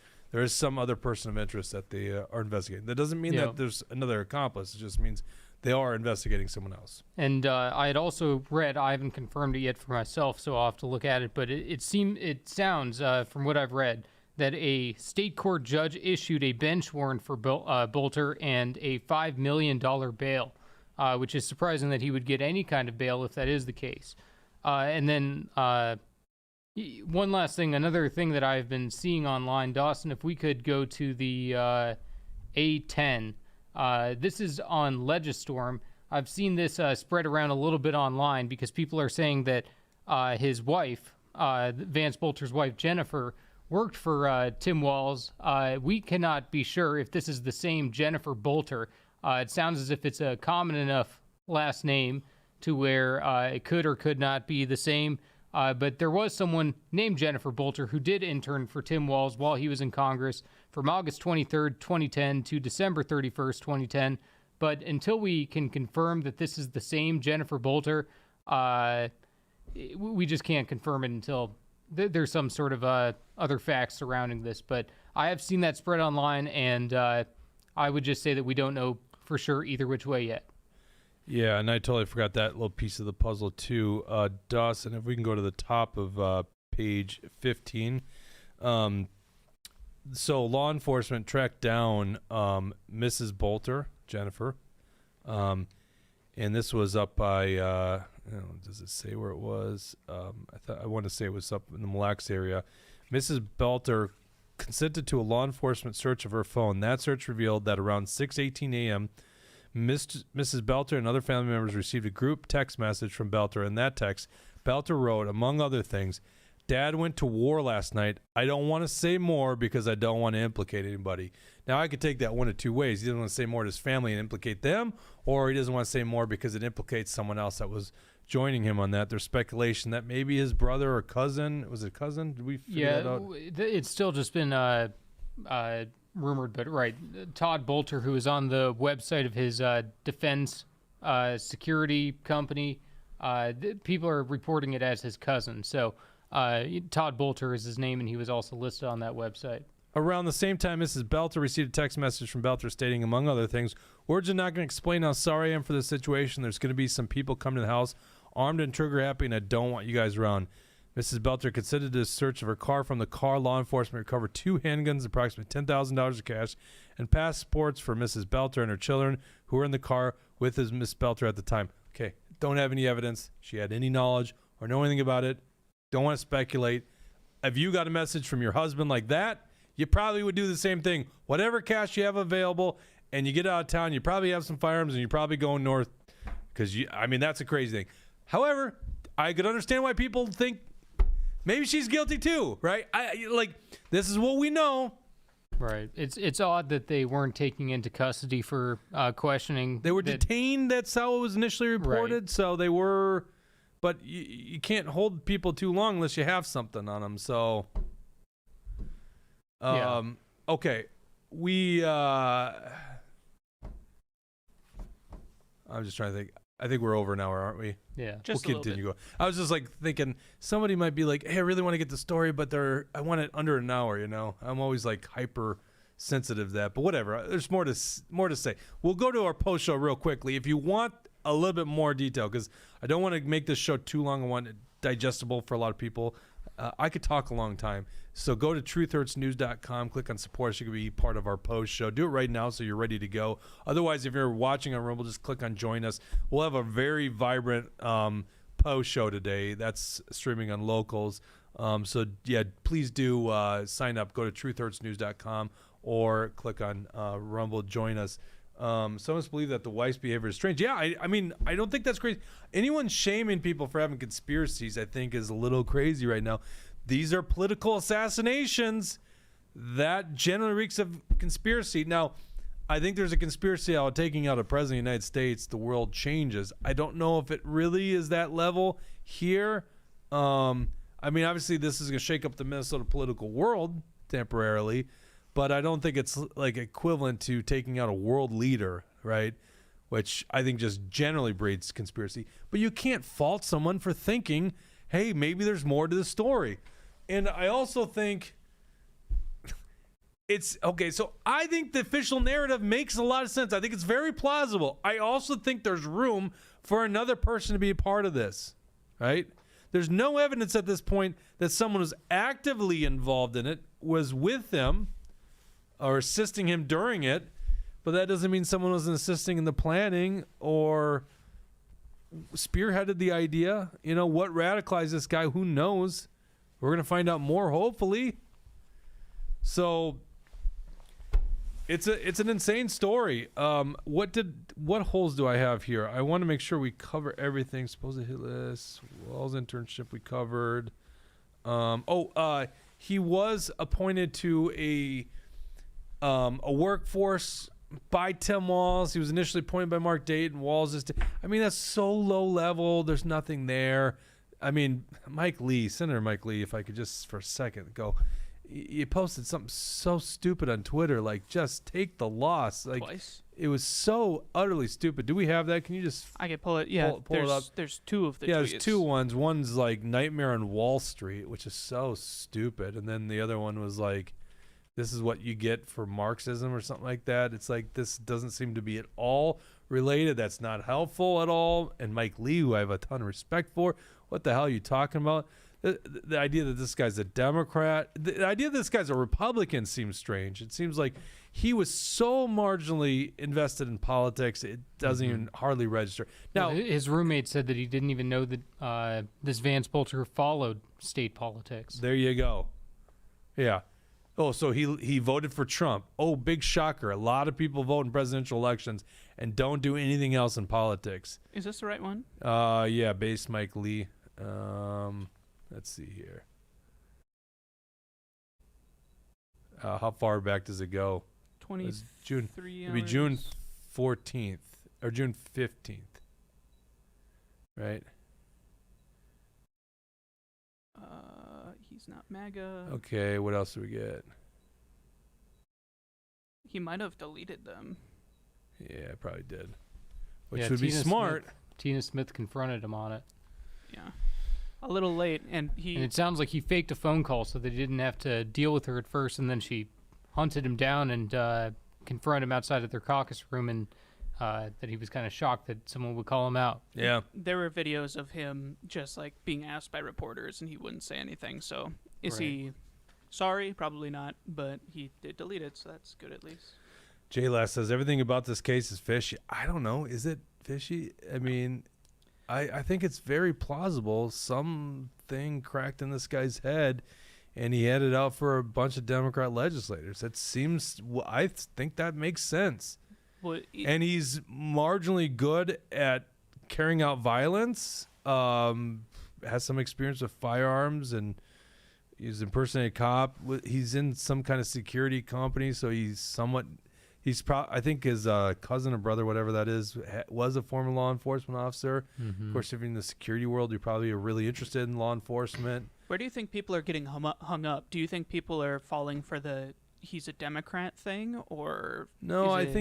some other person of interest that they are investigating. That doesn't mean that there's another accomplice. It just means they are investigating someone else. And I had also read, I haven't confirmed it yet for myself, so I'll have to look at it, but it sounds, from what I've read, that a state court judge issued a bench warrant for Boelter and a $5 million bail, which is surprising that he would get any kind of bail if that is the case. And then one last thing, another thing that I've been seeing online, Dawson, if we could go to the A10. This is on Legistorm. I've seen this spread around a little bit online because people are saying that his wife, Vance Boelter's wife, Jennifer, worked for Tim Walz. We cannot be sure if this is the same Jennifer Boelter. It sounds as if it's a common enough last name to where it could or could not be the same. But there was someone named Jennifer Boelter who did intern for Tim Walz while he was in Congress from August 23rd, 2010 to December 31st, 2010. But until we can confirm that this is the same Jennifer Boelter, we just can't confirm it until there's some sort of other facts surrounding this. But I have seen that spread online, and I would just say that we don't know for sure either which way yet. Yeah, and I totally forgot that little piece of the puzzle too. Dawson, if we can go to the top of page 15. So law enforcement tracked down Mrs. Boelter, Jennifer, and this was up by, does it say where it was? I want to say it was up in the Mille Lacs area. Mrs. Boelter consented to a law enforcement search of her phone. That search revealed that around 6:18 a.m., Mrs. Boelter and other family members received a group text message from Boelter. In that text, Boelter wrote, among other things, "Dad went to war last night. I don't want to say more because I don't want to implicate anybody." Now, I could take that one of two ways. He doesn't want to say more to his family and implicate them, or he doesn't want to say more because it implicates someone else that was joining him on that. There's speculation that maybe his brother or cousin. Was it cousin? Did we figure that out? It's still just been rumored, but right. Todd Boelter, who is on the website of his defense security company, people are reporting it as his cousin. So Todd Boelter is his name, and he was also listed on that website. Around the same time, Mrs. Boelter received a text message from Boelter stating, among other things, "Words are not going to explain how sorry I am for this situation. There's going to be some people coming to the house armed and trigger happy, and I don't want you guys around." Mrs. Boelter consented to a search of her car. From the car, law enforcement recovered 2 handguns, approximately $10,000 of cash, and passports for Mrs. Boelter and her children, who were in the car with Miss Boelter at the time. Okay, don't have any evidence she had any knowledge or know anything about it. Don't want to speculate. If you got a message from your husband like that, you probably would do the same thing. Whatever cash you have available, and you get out of town, you probably have some firearms, and you're probably going north, because that's a crazy thing. However, I could understand why people think maybe she's guilty too, right? This is what we know. Right. It's odd that they weren't taking into custody for questioning. They were detained. That's how it was initially reported. Right. So they were, but you can't hold people too long unless you have something on them. So, okay, I'm just trying to think. I think we're over an hour, aren't we? Yeah. Just we'll continue going. I was just thinking somebody might be like, "Hey, I really want to get the story, but I want it under an hour." I'm always hyper sensitive to that, but whatever. There's more to say. We'll go to our post show real quickly if you want a little bit more detail, because I don't want to make this show too long. I want it digestible for a lot of people. I could talk a long time. So go to truthhurtsnews.com, click on support so you can be part of our post show. Do it right now so you're ready to go. Otherwise, if you're watching on Rumble, just click on join us. We'll have a very vibrant post show today. That's streaming on Locals. So yeah, please do sign up. Go to truthhurtsnews.com or click on Rumble, join us. Some of us believe that the wife's behavior is strange. Yeah, I mean, I don't think that's crazy. Anyone shaming people for having conspiracies, I think, is a little crazy right now. These are political assassinations. That generally reeks of conspiracy. Now, I think there's a conspiracy out taking out a president of the United States, the world changes. I don't know if it really is that level here. I mean, obviously, this is going to shake up the Minnesota political world temporarily, but I don't think it's like equivalent to taking out a world leader, right? Which I think just generally breeds conspiracy. But you can't fault someone for thinking, hey, maybe there's more to the story. And I also think it's okay. So I think the official narrative makes a lot of sense. I think it's very plausible. I also think there's room for another person to be a part of this, right? There's no evidence at this point that someone was actively involved in it, was with him, or assisting him during it, but that doesn't mean someone wasn't assisting in the planning or spearheaded the idea. You know, what radicalized this guy? Who knows? We're going to find out more, hopefully. So it's an insane story. What holes do I have here? I want to make sure we cover everything. Supposed hit list, Wells internship we covered. He was appointed to a workforce by Tim Walz. He was initially appointed by Mark Dayton. Walz is, I mean, that's so low level. There's nothing there. I mean, Senator Mike Lee, if I could just for a second go, you posted something so stupid on Twitter, like just take the loss. Like Twice? It was so utterly stupid. Do we have that? Can you just I can pull it. Yeah, pull it up? There's two of the tweets. Yeah, there's two ones. One's like Nightmare on Wall Street, which is so stupid. And then the other one was like, this is what you get for Marxism or something like that. It's like, this doesn't seem to be at all related. That's not helpful at all. And Mike Lee, who I have a ton of respect for, what the hell are you talking about? The idea that this guy's a Democrat, the idea that this guy's a Republican seems strange. It seems like he was so marginally invested in politics, it doesn't even hardly register. Now, his roommate said that he didn't even know that this Vance Boelter followed state politics. There you go. Yeah. Oh, so he voted for Trump. Oh, big shocker. A lot of people vote in presidential elections and don't do anything else in politics. Is this the right one? Yeah, base Mike Lee. Let's see here. How far back does it go? 23 It'd be June 14th or June 15th. Right? He's not MAGA. Okay, what else do we get? He might have deleted them. Yeah, I probably did. Which Yeah, would be Tina smart. Tina Smith confronted him on it. Yeah. A little late, and And it sounds like he faked a phone call so that he didn't have to deal with her at first, and then she hunted him down and confronted him outside of their caucus room, and that he was kind of shocked that someone would call him out. Yeah. there were videos of him just like being asked by reporters, and he wouldn't say anything. So is Right. he sorry? Probably not, but he did delete it, so that's good at least. Jay Lass says everything about this case is fishy. I don't know. Is it fishy? I mean, I think it's very plausible. Something cracked in this guy's head, and he had it out for a bunch of Democrat legislators. It seems, I think that makes sense. Well, And he's marginally good at carrying out violence, has some experience with firearms, and he's impersonating a cop. He's in some kind of security company, so he's somewhat... I think his cousin or brother, whatever that is, was a former law enforcement officer. Of course, if you're in the security world, you probably are really interested in law enforcement. where do you think people are getting hung up? Do you think people are falling for the he's a Democrat thing, or No, is I it-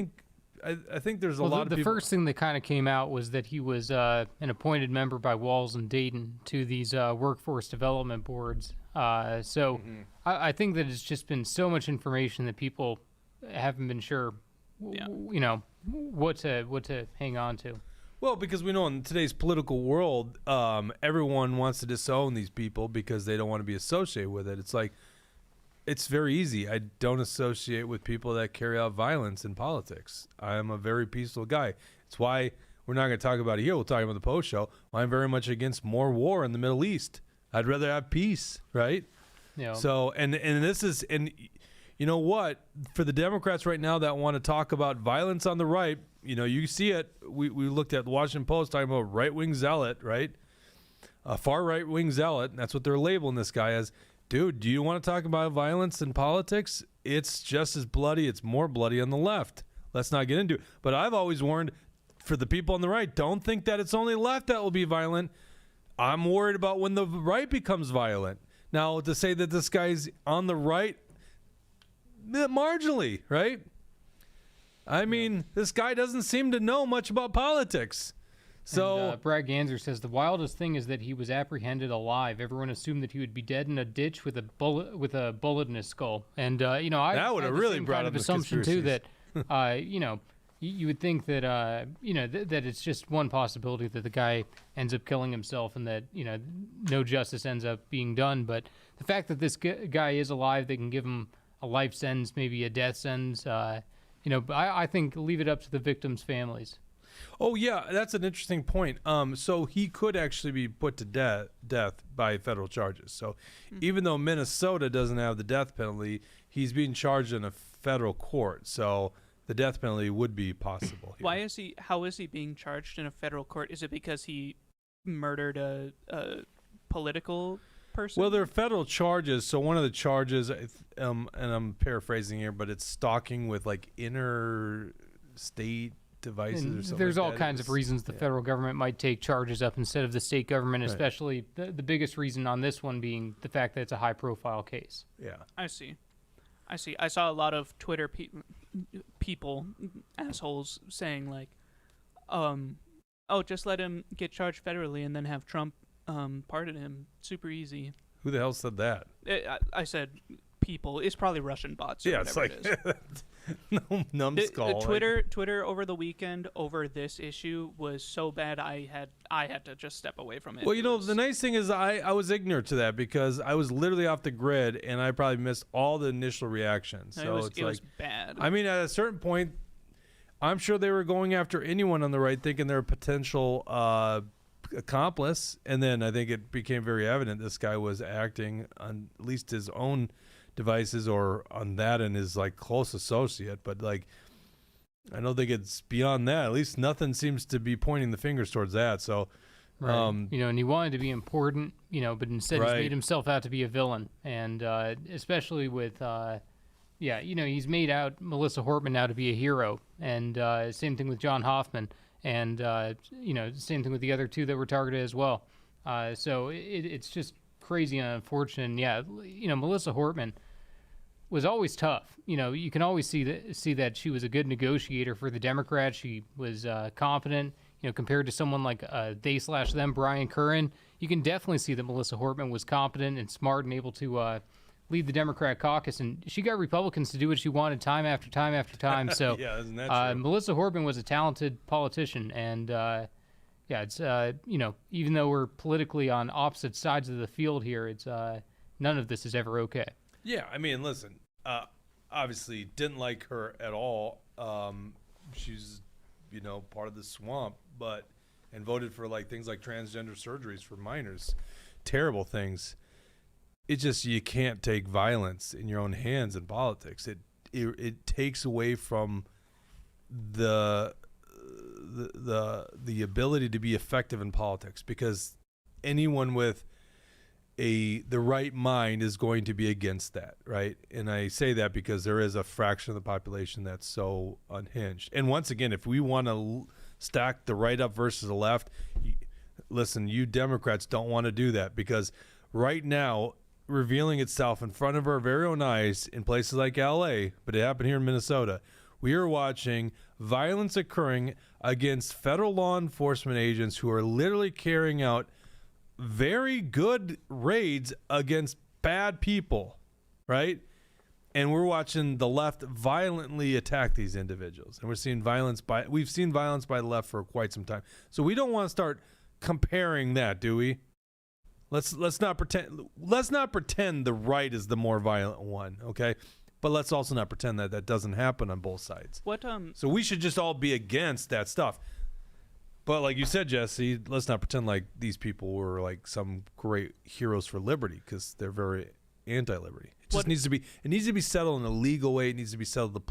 think there's a lot of the people. first thing that kind of came out was that he was an appointed member by Walz and Dayton to these workforce development boards. I think that it's just been so much information that people haven't been sure, Yeah. what to hang on to. Well, because we know in today's political world, everyone wants to disown these people because they don't want to be associated with it. It's like, it's very easy. I don't associate with people that carry out violence in politics. I am a very peaceful guy. It's why we're not going to talk about it here. We'll talk about the post show. I'm very much against more war in the Middle East. I'd rather have peace, right? Yeah. So, and this is, and you know what? For the Democrats right now that want to talk about violence on the right, you know, you see it. We looked at the Washington Post talking about right-wing zealot, right? A far right-wing zealot. That's what they're labeling this guy as. Dude, do you want to talk about violence in politics? It's just as bloody. It's more bloody on the left. Let's not get into it. But I've always warned for the people on the right, don't think that it's only left that will be violent. I'm worried about when the right becomes violent. Now, to say that this guy's on the right, marginally, right? I mean, this guy doesn't seem to know much about politics. So And, Brad Ganser says the wildest thing is that he was apprehended alive. Everyone assumed that he would be dead in a ditch with a bullet in his skull. And I That would had have the really same brought kind up of the assumption too that conspiracies. you would think that that it's just one possibility that the guy ends up killing himself and that no justice ends up being done. But the fact that this guy is alive, they can give him a life sentence, maybe a death sentence. I think leave it up to the victims' families. Oh yeah, that's an interesting point. So he could actually be put to death by federal charges. So even though Minnesota doesn't have the death penalty, he's being charged in a federal court. So the death penalty would be possible here. How is he being charged in a federal court? Is it because he murdered a political person? Well, there are federal charges. So one of the charges, and I'm paraphrasing here, but it's stalking with like interstate devices And or something. there's like all that. kinds of reasons the federal government might take charges up instead of the state government, especially the biggest reason on this one being the fact that it's a high-profile case. Yeah. I see. I saw a lot of Twitter people, assholes, saying like, just let him get charged federally and then have Trump pardon him. Super easy. Who the hell said that? I said people. It's probably Russian bots or Yeah, it's whatever like it is. numbskull. Twitter over the weekend over this issue was so bad I had to just step away from it. Well, the nice thing is I was ignorant to that because I was literally off the grid and I probably missed all the initial reactions. So it was bad. I mean, at a certain point, I'm sure they were going after anyone on the right, thinking they're a potential accomplice. And then I think it became very evident this guy was acting on at least his own devices or on that and his like close associate. But like, I don't think it's beyond that. At least nothing seems to be pointing the fingers towards that. So, Right. And he wanted to be important, but instead he's made himself out to be a villain. And especially with, he's made out Melissa Hortman out to be a hero. And same thing with John Hoffman. And, same thing with the other two that were targeted as well. So it's just crazy and unfortunate. And yeah, Melissa Hortman was always tough. You can always see that she was a good negotiator for the Democrats. She was confident. Compared to someone like they/them, Brian Curran, you can definitely see that Melissa Hortman was competent and smart and able to lead the Democrat caucus. And she got Republicans to do what she wanted time after time after time. So yeah, isn't that true? Melissa Hortman was a talented politician. And it's even though we're politically on opposite sides of the field here, it's none of this is ever okay. Yeah, I mean, listen, obviously didn't like her at all. She's, part of the swamp, and voted for like things like transgender surgeries for minors. Terrible things. It just, you can't take violence in your own hands in politics. It takes away from the ability to be effective in politics, because anyone with the right mind is going to be against that, right? And I say that because there is a fraction of the population that's so unhinged. And once again, if we want to stack the right up versus the left, listen, you Democrats don't want to do that, because right now, revealing itself in front of our very own eyes in places like LA, but it happened here in Minnesota, we are watching violence occurring against federal law enforcement agents who are literally carrying out very good raids against bad people, right? and we're watching the left violently attack these individuals, and we've seen violence by the left for quite some time. So we don't want to start comparing that, do we? Let's not pretend the right is the more violent one, okay? But let's also not pretend that doesn't happen on both sides. So we should just all be against that stuff. But like you said, Jesse, let's not pretend like these people were like some great heroes for liberty, because they're very anti-liberty. It just needs to be settled in a legal way. It needs to be settled the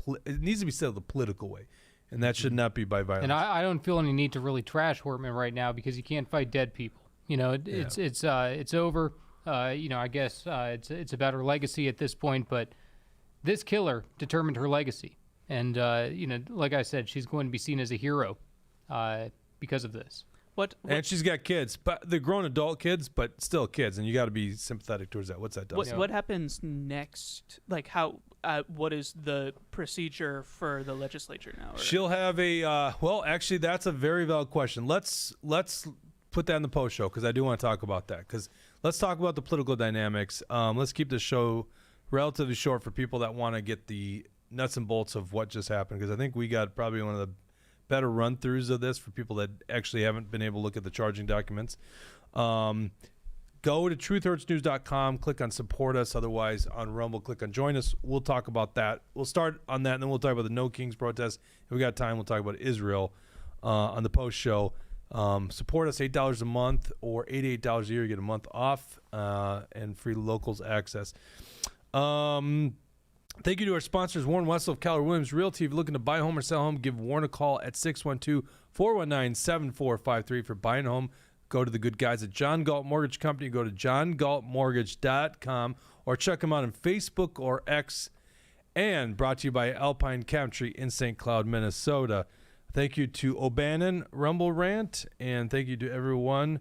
political way, and that should not be by violence. And I don't feel any need to really trash Hortman right now, because you can't fight dead people. You know, it's over. You know, I guess it's about her legacy at this point. But this killer determined her legacy, and you know, like I said, she's going to be seen as a hero because of this. And she's got kids, but they're grown adult kids, but still kids, and you got to be sympathetic towards that. What's that done? What happens next? Like, how? What is the procedure for the legislature now? Or? She'll have a. Well, actually, that's a very valid question. Let's put that in the post show, because I do want to talk about that. Because let's talk about the political dynamics. Let's keep the show relatively short for people that want to get the nuts and bolts of what just happened, because I think we got probably one of the better run-throughs of this for people that actually haven't been able to look at the charging documents. Go to truthhurtsnews.com, click on support us. Otherwise, on Rumble, click on join us. We'll talk about that. We'll start on that, and then we'll talk about the No Kings protest. If we got time, we'll talk about Israel on the post show. Support us $8 a month or $88 a year. You get a month off and free locals access. Thank you to our sponsors, Warren Wessel of Keller Williams Realty. If you're looking to buy a home or sell a home, give Warren a call at 612-419-7453 for buying a home. Go to the good guys at John Galt Mortgage Company. Go to johngaltmortgage.com or check them out on Facebook or X. And brought to you by Alpine Country in St. Cloud, Minnesota. Thank you to O'Bannon Rumble Rant, and thank you to everyone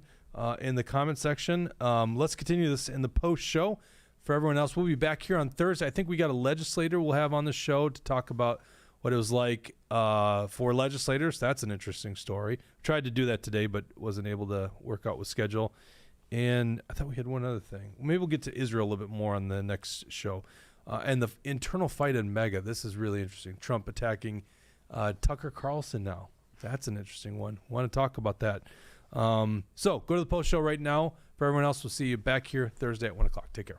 in the comment section. Let's continue this in the post show. For everyone else, we'll be back here on Thursday. I think we got a legislator we'll have on the show to talk about what it was like for legislators. That's an interesting story. Tried to do that today, but wasn't able to work out with schedule. And I thought we had one other thing. Maybe we'll get to Israel a little bit more on the next show. And the internal fight in MAGA. This is really interesting. Trump attacking Tucker Carlson now. That's an interesting one. Want to talk about that. So go to the post show right now. For everyone else, we'll see you back here Thursday at 1 o'clock. Take care.